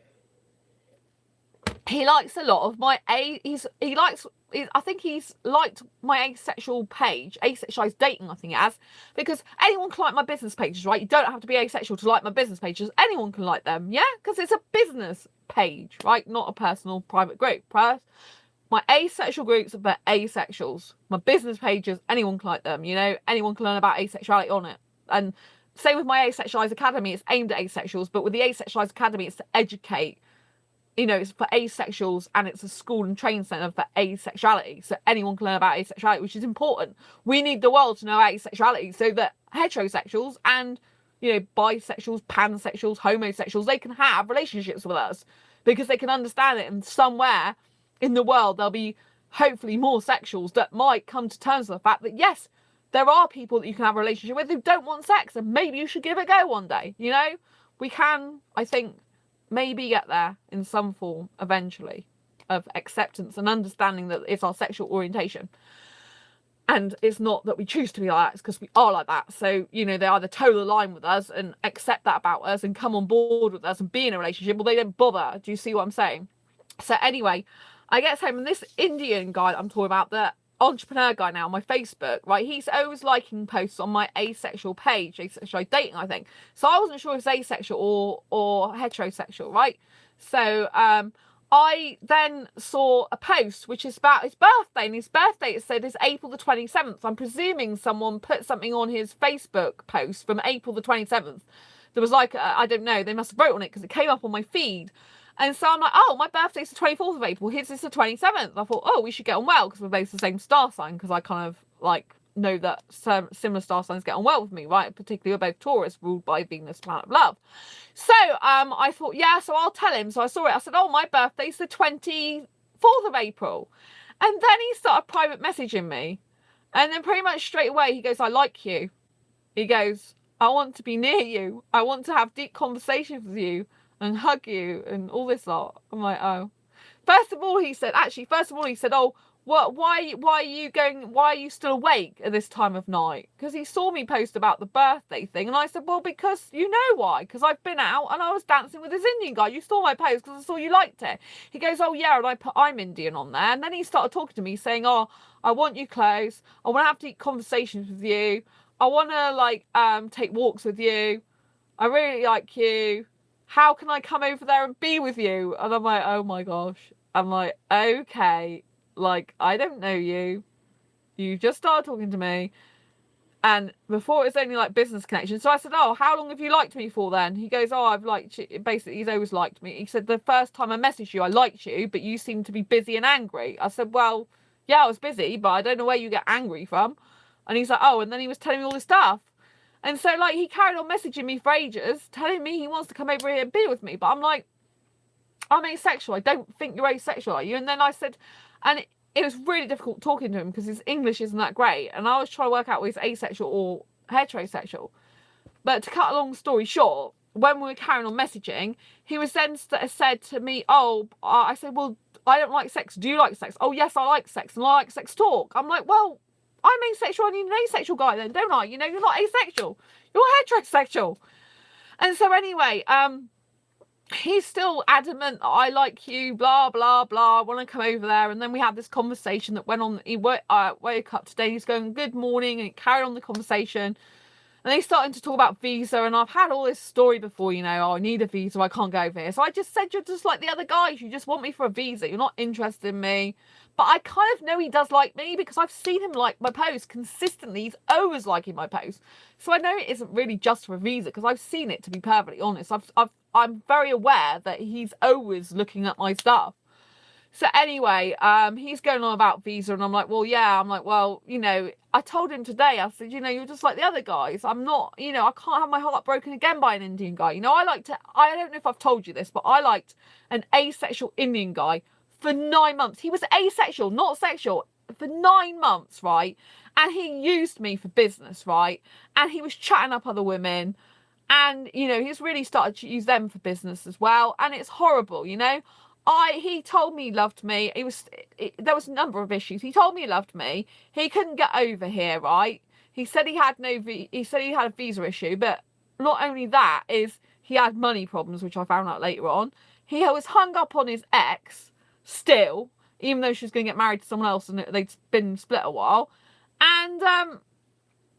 he likes a lot of my I think he's liked my asexual page, Asexualise Dating, I think it has, because anyone can like my business pages, right? You don't have to be asexual to like my business pages. Anyone can like them, yeah? Because it's a business page, right? Not a personal private group. My asexual groups are for asexuals. My business pages, anyone can like them, you know? Anyone can learn about asexuality on it. And same with my Asexualise Academy, it's aimed at asexuals, but with the Asexualise Academy, it's to educate. You know, it's for asexuals, and it's a school and training centre for asexuality. So anyone can learn about asexuality, which is important. We need the world to know asexuality so that heterosexuals and, you know, bisexuals, pansexuals, homosexuals, they can have relationships with us, because they can understand it. And somewhere in the world, there'll be hopefully more sexuals that might come to terms with the fact that, yes, there are people that you can have a relationship with who don't want sex, and maybe you should give it a go one day. You know, we can, I think, maybe get there in some form eventually of acceptance and understanding that it's our sexual orientation, and it's not that we choose to be like that, it's because we are like that. So, you know, they either toe the line with us and accept that about us and come on board with us and be in a relationship, or they don't bother. Do you see what I'm saying? So anyway, I get home, and this Indian guy that I'm talking about, that entrepreneur guy now on my Facebook, right? He's always liking posts on my asexual page, Asexualise Dating, I think. So I wasn't sure if it's asexual or heterosexual, right? So I then saw a post which is about his birthday, and his birthday, it said, is April the 27th. I'm presuming someone put something on his Facebook post from April the 27th. There was like, I don't know, they must have wrote on it because it came up on my feed. And so I'm like, oh, my birthday's the 24th of April. His is the 27th. I thought, oh, we should get on well because we're both the same star sign, because I kind of like know that similar star signs get on well with me, right? Particularly we're both Taurus, ruled by Venus, planet of love. So I thought, yeah, so I'll tell him. So I saw it. I said, oh, my birthday's the 24th of April. And then he started private messaging me. And then pretty much straight away, he goes, I like you. He goes, I want to be near you. I want to have deep conversations with you and hug you and all this lot. I'm like, oh. First of all, he said, oh, why are you still awake at this time of night? Because he saw me post about the birthday thing. And I said, well, because you know why? Because I've been out and I was dancing with this Indian guy. You saw my post because I saw you liked it. He goes, oh, yeah, and I put I'm Indian on there. And then he started talking to me saying, oh, I want you close. I want to have deep conversations with you. I want to, take walks with you. I really like you. How can I come over there and be with you? And I'm like, oh my gosh. I'm like, okay, like, I don't know you. You just started talking to me. And before it was only like business connection. So I said, oh, how long have you liked me for then? He goes, oh, I've liked you. Basically, he's always liked me. He said, the first time I messaged you, I liked you, but you seemed to be busy and angry. I said, well, yeah, I was busy, but I don't know where you get angry from. And he's like, oh, and then he was telling me all this stuff. And so, like, he carried on messaging me for ages, telling me he wants to come over here and be with me. But I'm like, I'm asexual. I don't think you're asexual, are you? And then I said, and it was really difficult talking to him because his English isn't that great. And I was trying to work out whether he's asexual or heterosexual. But to cut a long story short, when we were carrying on messaging, he was then said to me, oh, I said, well, I don't like sex. Do you like sex? Oh, yes, I like sex. And I like sex talk. I'm like, well, I'm asexual. I need an asexual guy then, don't I? You know, you're not asexual. You're heterosexual. And so anyway, he's still adamant that I like you, blah, blah, blah. I want to come over there. And then we had this conversation that went on. He woke up today. He's going, good morning. And he carried on the conversation. And they started to talk about visa. And I've had all this story before, you know, oh, I need a visa. I can't go over here. So I just said, you're just like the other guys. You just want me for a visa. You're not interested in me. But I kind of know he does like me because I've seen him like my posts consistently. He's always liking my posts. So I know it isn't really just for a visa because I've seen it, to be perfectly honest. I'm very aware that he's always looking at my stuff. So anyway, he's going on about visa and I'm like, well, yeah. I'm like, well, you know, I told him today, I said, you know, you're just like the other guys. I'm not, you know, I can't have my heart broken again by an Indian guy. You know, I don't know if I've told you this, but I liked an asexual Indian guy for 9 months. He was asexual, not sexual, for 9 months, right? And he used me for business, right? And he was chatting up other women. And, you know, he's really started to use them for business as well. And it's horrible, you know. He told me he loved me. There was a number of issues. He told me he loved me. He couldn't get over here, right? He said he had a visa issue, but not only that, is he had money problems, which I found out later on. He was hung up on his ex still, even though she was going to get married to someone else and they'd been split a while. And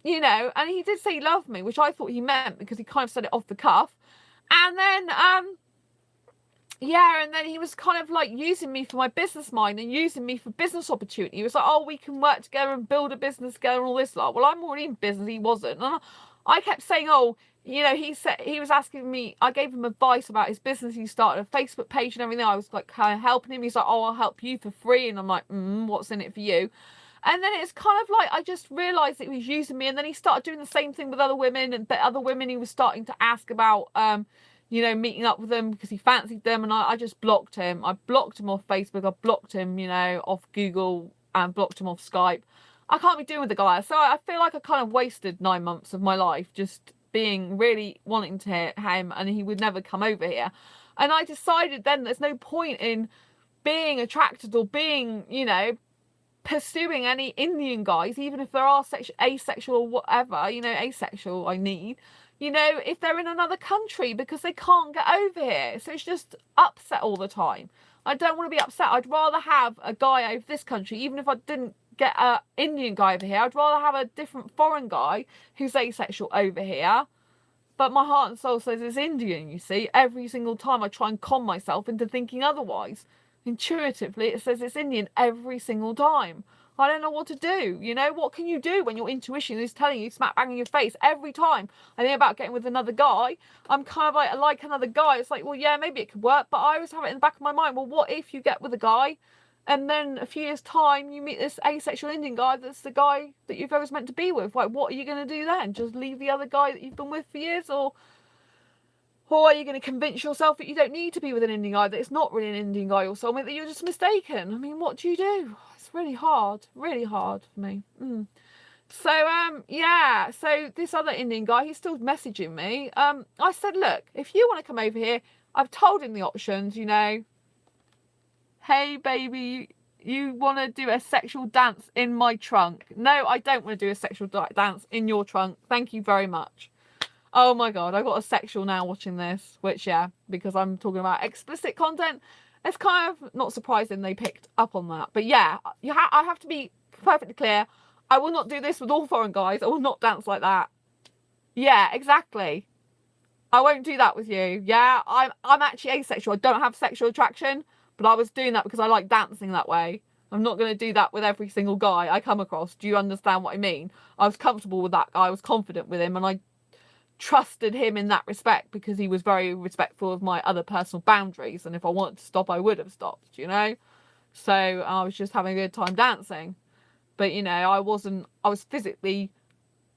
you know, and he did say he loved me, which I thought he meant because he kind of said it off the cuff. And then yeah, and then he was kind of like using me for my business mind and using me for business opportunity. He was like, oh, we can work together and build a business together and all this lot. Well, I'm already in business. He wasn't. And I kept saying, oh, you know, he was asking me, I gave him advice about his business. He started a Facebook page and everything. I was like kind of helping him. He's like, oh, I'll help you for free. And I'm like, what's in it for you? And then it's kind of like, I just realised that he was using me. And then he started doing the same thing with other women. And the other women he was starting to ask about, you know, meeting up with them because he fancied them. And I just blocked him. I blocked him off Facebook. I blocked him, you know, off Google and blocked him off Skype. I can't be doing with the guy. So I feel like I kind of wasted 9 months of my life just being really wanting to hear him, and he would never come over here. And I decided then there's no point in being attracted or being, you know, pursuing any Indian guys, even if there are asexual or whatever, you know, asexual I need, you know, if they're in another country because they can't get over here. So it's just upset all the time. I don't want to be upset. I'd rather have a guy over this country, even if I didn't get a Indian guy over here. I'd rather have a different foreign guy who's asexual over here. But my heart and soul says it's Indian, you see. Every single time I try and con myself into thinking otherwise. Intuitively, it says it's Indian every single time. I don't know what to do. You know, what can you do when your intuition is telling you smack bang in your face every time I think about getting with another guy? I'm kind of like another guy. It's like, well, yeah, maybe it could work. But I always have it in the back of my mind. Well, what if you get with a guy and then a few years' time you meet this asexual Indian guy that's the guy that you've always meant to be with? Like, what are you going to do then? Just leave the other guy that you've been with for years? Or are you going to convince yourself that you don't need to be with an Indian guy, that it's not really an Indian guy or soulmate, that you're just mistaken? I mean, what do you do? It's really hard for me. So, yeah, so this other Indian guy, he's still messaging me. I said, look, if you want to come over here, I've told him the options, you know. Hey, baby, you want to do a sexual dance in my trunk? No, I don't want to do a sexual dance in your trunk. Thank you very much. Oh my God, I've got a sexual now watching this, which, yeah, because I'm talking about explicit content, it's kind of not surprising they picked up on that. But yeah, I have to be perfectly clear. I will not do this with all foreign guys. I will not dance like that. Yeah, exactly. I won't do that with you. Yeah, I'm actually asexual. I don't have sexual attraction, but I was doing that because I like dancing that way. I'm not going to do that with every single guy I come across. Do you understand what I mean? I was comfortable with that guy. I was confident with him, and I trusted him in that respect because he was very respectful of my other personal boundaries. And if I wanted to stop, I would have stopped, you know? So I was just having a good time dancing. But, you know, I was physically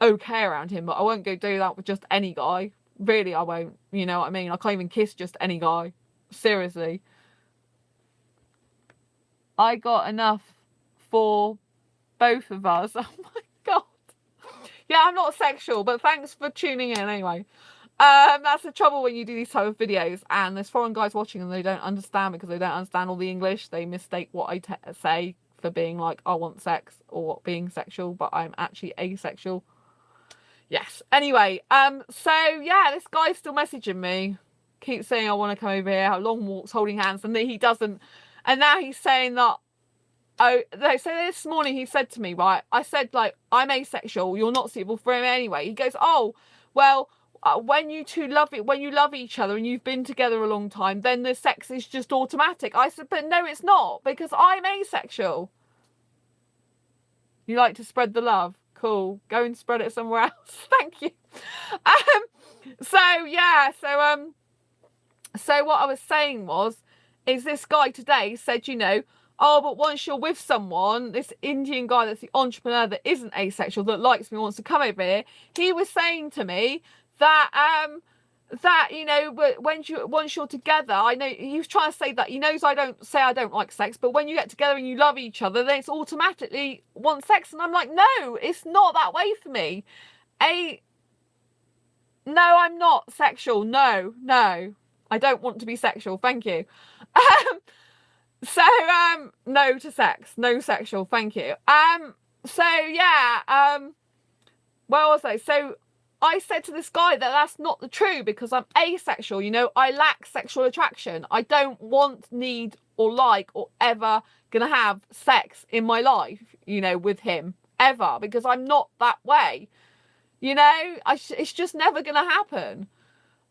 okay around him, but I won't go do that with just any guy. Really, I won't. You know what I mean? I can't even kiss just any guy. Seriously. I got enough for both of us. Oh my God. Yeah, I'm not sexual, but thanks for tuning in anyway. That's the trouble when you do these type of videos and there's foreign guys watching and they don't understand because they don't understand all the English. They mistake what I say for being like, I want sex or being sexual, but I'm actually asexual. Yes. Anyway, so yeah, this guy's still messaging me. Keeps saying I want to come over here, have long walks, holding hands, and then he doesn't. And now he's saying that, oh, so this morning he said to me, right, I said, like, I'm asexual, you're not suitable for him anyway. He goes, oh, well, when you love each other and you've been together a long time, then the sex is just automatic. I said, but no, it's not, because I'm asexual. You like to spread the love? Cool. Go and spread it somewhere else. Thank you. So yeah, so what I was saying is this guy today said, you know, oh, but once you're with someone, this Indian guy that's the entrepreneur that isn't asexual, that likes me, wants to come over here, he was saying to me that you know, once you're together, I know he was trying to say that he knows I don't like sex, but when you get together and you love each other, then it's automatically want sex. And I'm like, no, it's not that way for me. No, I'm not sexual. No, I don't want to be sexual. Thank you. So, no to sex, no sexual, thank you. So yeah, where was I? So I said to this guy that that's not the true because I'm asexual, you know, I lack sexual attraction. I don't want, need, or like, or ever gonna have sex in my life, you know, with him, ever, because I'm not that way. You know, it's just never gonna happen.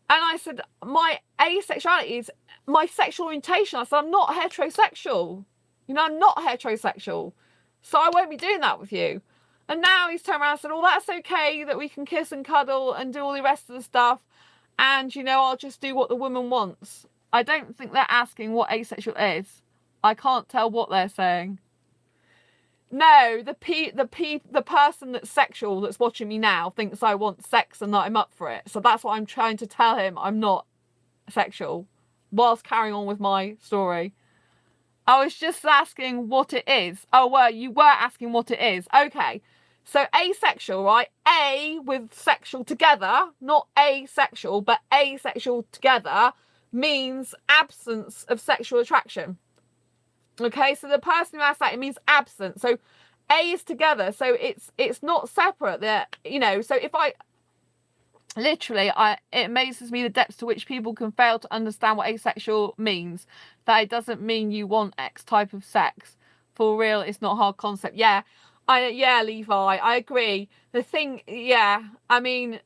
And I said, my asexuality is my sexual orientation. I said, I'm not heterosexual. You know, I'm not heterosexual. So I won't be doing that with you. And now he's turned around and said, oh, that's okay that we can kiss and cuddle and do all the rest of the stuff. And, you know, I'll just do what the woman wants. I don't think they're asking what asexual is. I can't tell what they're saying. No, the person that's sexual that's watching me now thinks I want sex and that I'm up for it. So that's what I'm trying to tell him. I'm not sexual, whilst carrying on with my story. I was just asking what it is. Oh, well, you were asking what it is. Okay. So asexual, right? A with sexual together, not asexual, but asexual together means absence of sexual attraction. Okay, so the person who asks that, it means absent. So A is together, so it's not separate there, you know. So if I literally, it amazes me the depths to which people can fail to understand what asexual means. That it doesn't mean you want X type of sex. For real, it's not a hard concept. Yeah, Levi, I agree. The thing, yeah, I mean,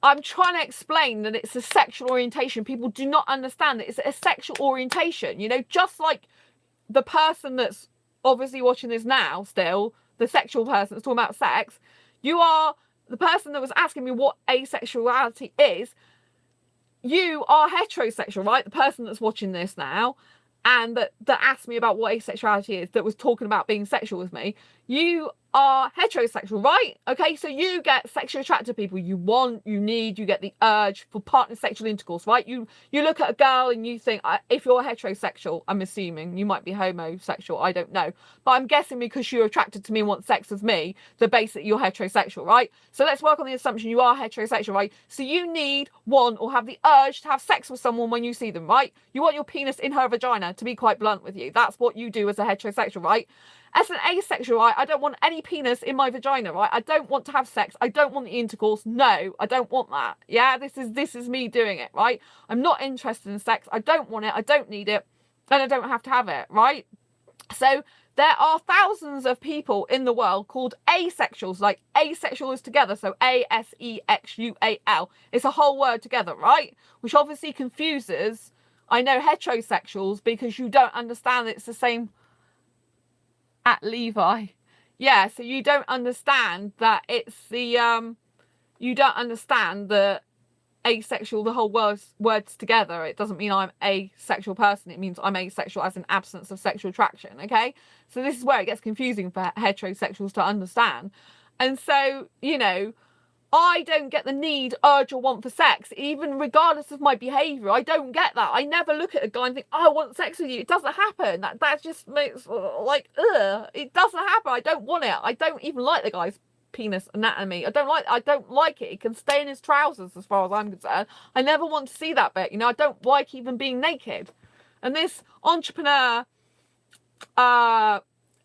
I'm trying to explain that it's a sexual orientation. People do not understand that it's a sexual orientation. You know, just like the person that's obviously watching this now, still, the sexual person that's talking about sex, you are the person that was asking me what asexuality is. You are heterosexual, right? The person that's watching this now and that asked me about what asexuality is, that was talking about being sexual with me, you are heterosexual, right? Okay, so you get sexually attracted to people you want, you need, you get the urge for partner sexual intercourse, right? You look at a girl and you think, if you're heterosexual, I'm assuming you might be homosexual, I don't know, but I'm guessing because you're attracted to me and want sex with me, that basically you're heterosexual, right? So let's work on the assumption you are heterosexual, right? So you need, want, or have the urge to have sex with someone when you see them, right? You want your penis in her vagina, to be quite blunt with you. That's what you do as a heterosexual, right? As an asexual, right, I don't want any penis in my vagina, right? I don't want to have sex. I don't want the intercourse. No, I don't want that. Yeah, this is me doing it, right? I'm not interested in sex. I don't want it. I don't need it. And I don't have to have it, right? So there are thousands of people in the world called asexuals, like asexual is together. So asexual. It's a whole word together, right? Which obviously confuses, I know, heterosexuals, because you don't understand it's the same. At Levi, yeah, so you don't understand that it's the you don't understand the asexual, the whole words together. It doesn't mean I'm a sexual person, it means I'm asexual as an absence of sexual attraction. Okay, so this is where it gets confusing for heterosexuals to understand. And so, you know, I don't get the need, urge, or want for sex, even regardless of my behaviour. I don't get that. I never look at a guy and think, oh, I want sex with you. It doesn't happen. That just makes, like, ugh. It doesn't happen. I don't want it. I don't even like the guy's penis anatomy. I don't like it. He can stay in his trousers as far as I'm concerned. I never want to see that bit. You know, I don't like even being naked. And this entrepreneur,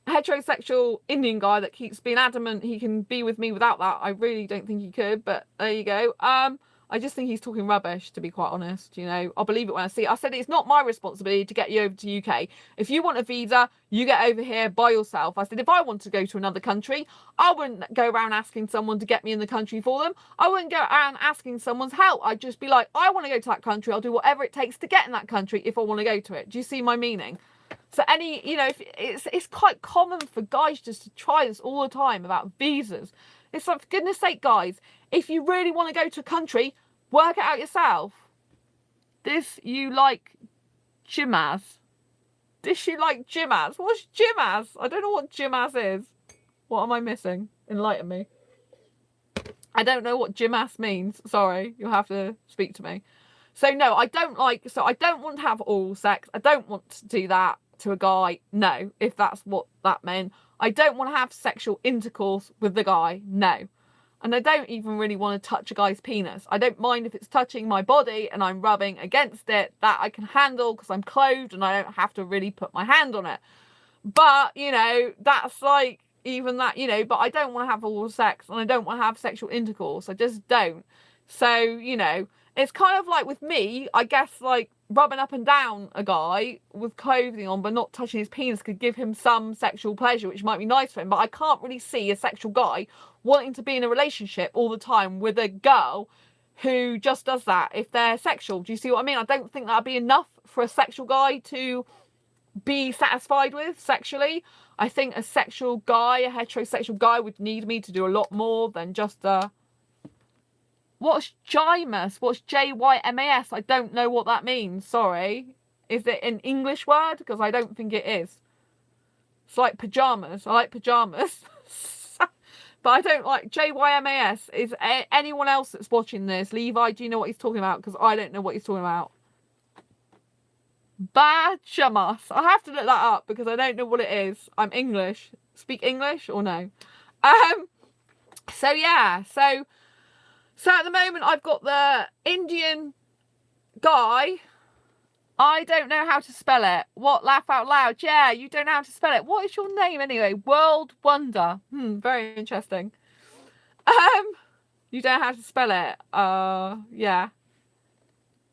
heterosexual Indian guy that keeps being adamant he can be with me without that. I really don't think he could, but there you go. I just think he's talking rubbish, to be quite honest. You know, I'll believe it when I see it. I said it's not my responsibility to get you over to UK. If you want a visa, you get over here by yourself. I said if I want to go to another country, I wouldn't go around asking someone to get me in the country for them. I wouldn't go around asking someone's help. I'd just be like, I want to go to that country. I'll do whatever it takes to get in that country if I want to go to it. Do you see my meaning? So you know, it's quite common for guys just to try this all the time about visas. It's like, for goodness sake, guys, if you really want to go to a country, work it out yourself. This you like gymaz. This you like gymaz. What's gymaz? I don't know what gymaz is. What am I missing? Enlighten me. I don't know what gymaz means. Sorry, you'll have to speak to me. So no, I don't want to have oral sex. I don't want to do that to a guy. No, if that's what that meant. I don't want to have sexual intercourse with the guy. No. And I don't even really want to touch a guy's penis. I don't mind if it's touching my body and I'm rubbing against it. That I can handle because I'm clothed and I don't have to really put my hand on it. But, you know, that's like, even that, you know, but I don't want to have oral sex and I don't want to have sexual intercourse. I just don't. So, you know, it's kind of like with me, I guess, like rubbing up and down a guy with clothing on but not touching his penis could give him some sexual pleasure, which might be nice for him. But I can't really see a sexual guy wanting to be in a relationship all the time with a girl who just does that if they're sexual. Do you see what I mean? I don't think that'd be enough for a sexual guy to be satisfied with sexually. I think a sexual guy, a heterosexual guy, would need me to do a lot more than just what's Jymas? What's Jymas? I don't know what that means. Sorry. Is it an English word? Because I don't think it is. It's like pajamas. I like pajamas. But I don't like Jymas. Is anyone else that's watching this? Levi, do you know what he's talking about? Because I don't know what he's talking about. Bajamas. I have to look that up because I don't know what it is. I'm English. Speak English or no? So yeah. So at the moment I've got the Indian guy. I don't know how to spell it. What? Laugh out loud. Yeah, you don't know how to spell it. What is your name anyway? World Wonder. Very interesting. You don't know how to spell it. Yeah.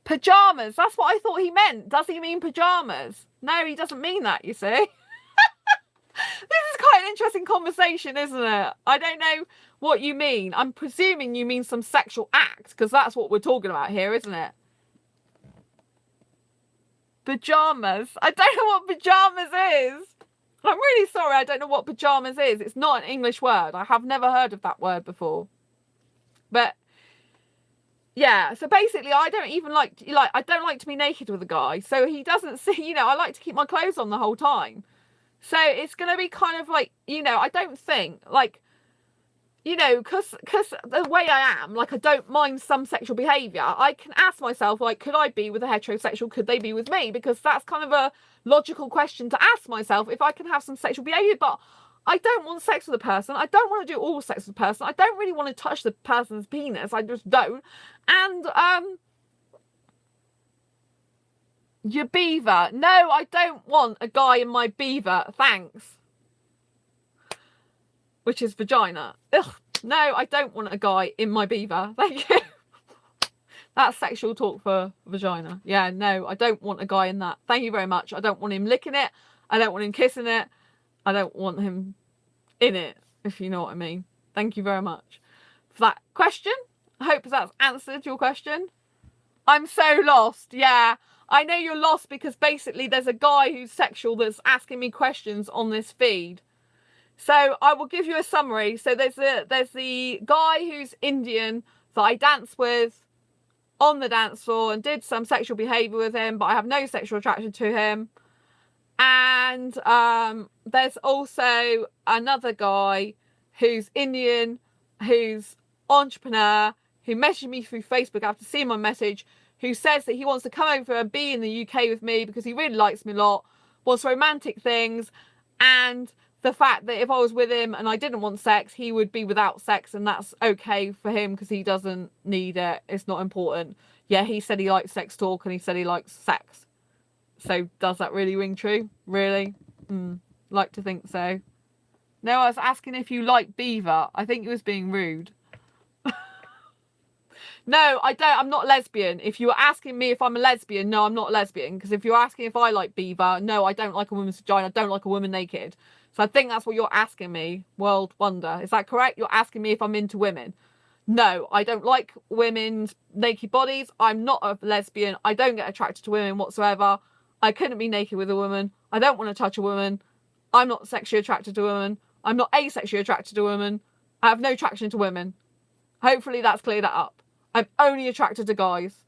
Pajamas. That's what I thought he meant. Does he mean pajamas? No, he doesn't mean that, you see. This is quite an interesting conversation, isn't it? I don't know what you mean. I'm presuming you mean some sexual act, because that's what we're talking about here, isn't it? Pajamas. I don't know what pajamas is. I'm really sorry, I don't know what pajamas is. It's not an English word. I have never heard of that word before. But yeah, so basically I don't even I don't like to be naked with a guy. So he doesn't see, you know, I like to keep my clothes on the whole time. So it's going to be kind of like, you know, I don't think like, you know, because the way I am, like, I don't mind some sexual behaviour. I can ask myself, like, could I be with a heterosexual? Could they be with me? Because that's kind of a logical question to ask myself if I can have some sexual behaviour. But I don't want sex with a person. I don't want to do all sex with a person. I don't really want to touch the person's penis. I just don't. And, your beaver. No, I don't want a guy in my beaver. Thanks. Which is vagina. Ugh, no, I don't want a guy in my beaver. Thank you. That's sexual talk for vagina. Yeah, no, I don't want a guy in that. Thank you very much. I don't want him licking it. I don't want him kissing it. I don't want him in it, if you know what I mean. Thank you very much for that question. I hope that's answered your question. I'm so lost. Yeah, I know you're lost because basically there's a guy who's sexual that's asking me questions on this feed. So I will give you a summary. So there's the guy who's Indian that I dance with on the dance floor and did some sexual behaviour with him, but I have no sexual attraction to him. And there's also another guy who's Indian, who's entrepreneur, who messaged me through Facebook after seeing my message, who says that he wants to come over and be in the UK with me because he really likes me a lot, wants romantic things, and the fact that if I was with him and I didn't want sex, he would be without sex, and that's okay for him because he doesn't need it. It's not important. Yeah, he said he likes sex talk and he said he likes sex. So does that really ring true? Really? Like to think so. No, I was asking if you like beaver. I think it was being rude. No, I don't. I'm not lesbian. If you were asking me if I'm a lesbian, no, I'm not a lesbian. Because if you're asking if I like beaver, no, I don't like a woman's vagina. I don't like a woman naked. So I think that's what you're asking me. World wonder. Is that correct? You're asking me if I'm into women. No, I don't like women's naked bodies. I'm not a lesbian. I don't get attracted to women whatsoever. I couldn't be naked with a woman. I don't want to touch a woman. I'm not sexually attracted to women. I'm not asexually attracted to women. I have no attraction to women. Hopefully that's cleared that up. I'm only attracted to guys.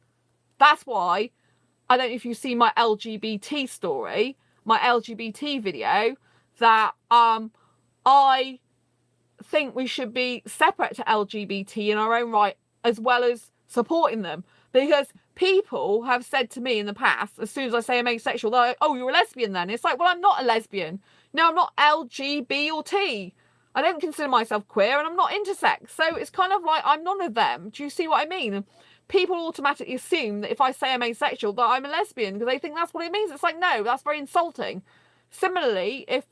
That's why, I don't know if you see my LGBT story, my LGBT video, that I think we should be separate to LGBT in our own right, as well as supporting them. Because people have said to me in the past, as soon as I say I'm asexual, they're like, oh, you're a lesbian then. It's like, well, I'm not a lesbian. No, I'm not LGBT or T. I don't consider myself queer and I'm not intersex. So it's kind of like I'm none of them. Do you see what I mean? People automatically assume that if I say I'm asexual, that I'm a lesbian because they think that's what it means. It's like, no, that's very insulting. Similarly, if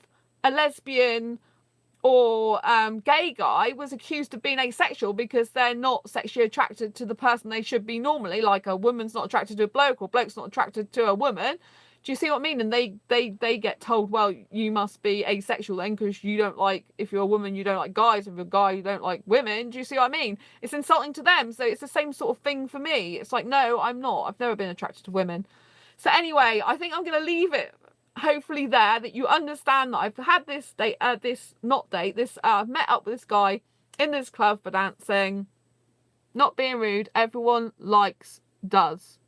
a lesbian or gay guy was accused of being asexual because they're not sexually attracted to the person they should be normally, like a woman's not attracted to a bloke or bloke's not attracted to a woman, do you see what I mean? And they get told, well, you must be asexual then because you don't like, if you're a woman, you don't like guys. If you're a guy, you don't like women. Do you see what I mean? It's insulting to them. So it's the same sort of thing for me. It's like, no, I'm not. I've never been attracted to women. So anyway, I think I'm going to leave it hopefully there, that you understand that I've had this date, I've met up with this guy in this club for dancing. Not being rude, everyone likes does.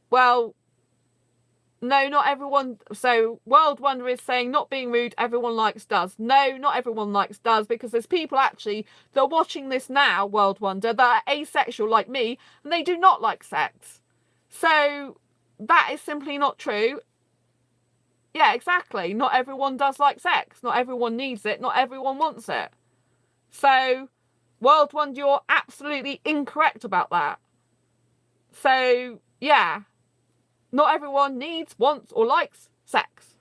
Well, no, not everyone. So World Wonder is saying not being rude, everyone likes does. No, not everyone likes does, because there's people actually that are watching this now, World Wonder, that are asexual like me, and they do not like sex. So that is simply not true. Yeah, exactly. Not everyone does like sex. Not everyone needs it. Not everyone wants it. So, World Wonder, you're absolutely incorrect about that. So, yeah. Not everyone needs, wants, or likes sex.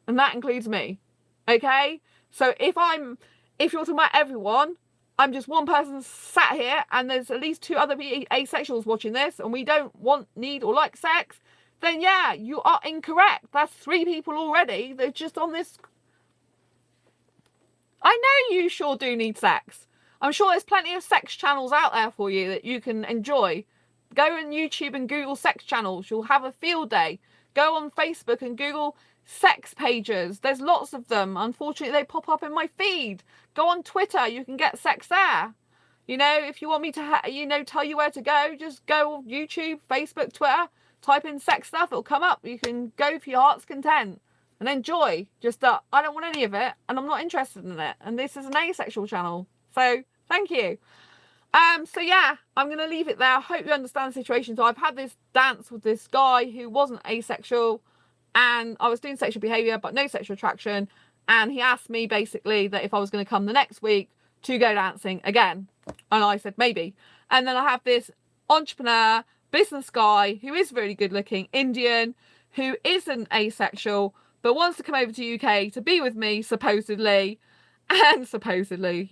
And that includes me. Okay? So if you're talking about everyone, I'm just one person sat here and there's at least 2 other asexuals watching this and we don't want, need, or like sex, then yeah, you are incorrect. That's 3 people already. They're just on this I know you sure do need sex. I'm sure there's plenty of sex channels out there for you that you can enjoy. Go on YouTube and Google sex channels. You'll have a field day. Go on Facebook and Google sex pages. There's lots of them. Unfortunately, they pop up in my feed. Go on Twitter. You can get sex there. You know, if you want me to, tell you where to go, just go on YouTube, Facebook, Twitter. Type in sex stuff. It'll come up. You can go for your heart's content and enjoy. Just that I don't want any of it and I'm not interested in it. And this is an asexual channel. So thank you. So yeah, I'm going to leave it there. I hope you understand the situation. So I've had this dance with this guy who wasn't asexual, and I was doing sexual behaviour but no sexual attraction, and he asked me basically that if I was going to come the next week to go dancing again, and I said maybe. And then I have this entrepreneur business guy who is really good looking, Indian, who isn't asexual but wants to come over to UK to be with me supposedly. And supposedly,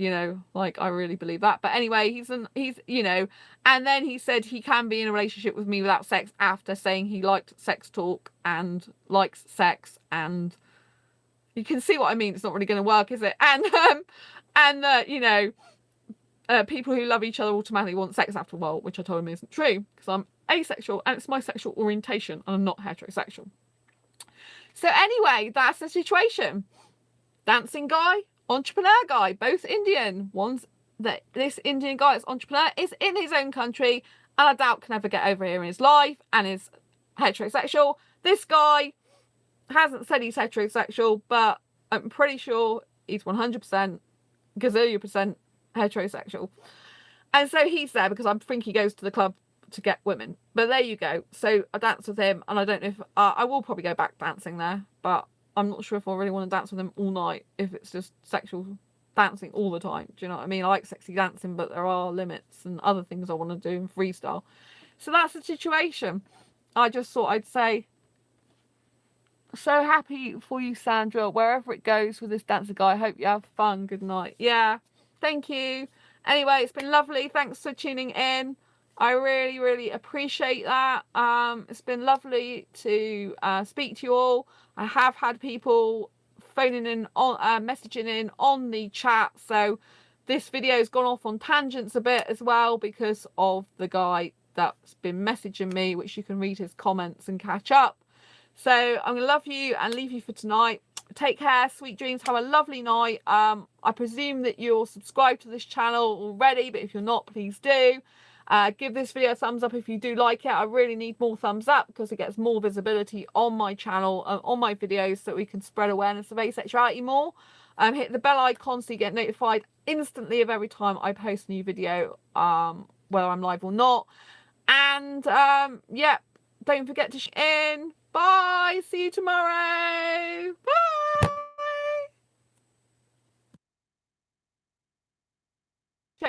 like I really believe that. But anyway, he's and then he said he can be in a relationship with me without sex after saying he liked sex talk and likes sex, and you can see what I mean. It's not really going to work, is it? And people who love each other automatically want sex after a while, which I told him isn't true because I'm asexual and it's my sexual orientation and I'm not heterosexual. So anyway, that's the situation. Dancing guy, entrepreneur guy, both Indian. This Indian guy that's entrepreneur is in his own country and I doubt can ever get over here in his life and is heterosexual. This guy hasn't said he's heterosexual, but I'm pretty sure he's 100%, gazillion% heterosexual. And so he's there because I think he goes to the club to get women. But there you go. So I dance with him, and I don't know if I will probably go back dancing there, but I'm not sure if I really want to dance with him all night if it's just sexual dancing all the time. Do you know what I mean? I like sexy dancing, but there are limits and other things I want to do in freestyle. So that's the situation. I just thought I'd say, so happy for you, Sandra, wherever it goes with this dancer guy. I hope you have fun. Good night. Yeah, thank you. Anyway, it's been lovely. Thanks for tuning in. I really, really appreciate that. It's been lovely to speak to you all. I have had people phoning in, messaging in on the chat. So this video's gone off on tangents a bit as well because of the guy that's been messaging me, which you can read his comments and catch up. So I'm going to love you and leave you for tonight. Take care, sweet dreams, have a lovely night. I presume that you're subscribed to this channel already, but if you're not, please do. Give this video a thumbs up if you do like it. I really need more thumbs up because it gets more visibility on my channel, on my videos, so that we can spread awareness of asexuality more. Hit the bell icon so you get notified instantly of every time I post a new video, whether I'm live or not. And yeah, don't forget to share in. Bye. See you tomorrow. Bye.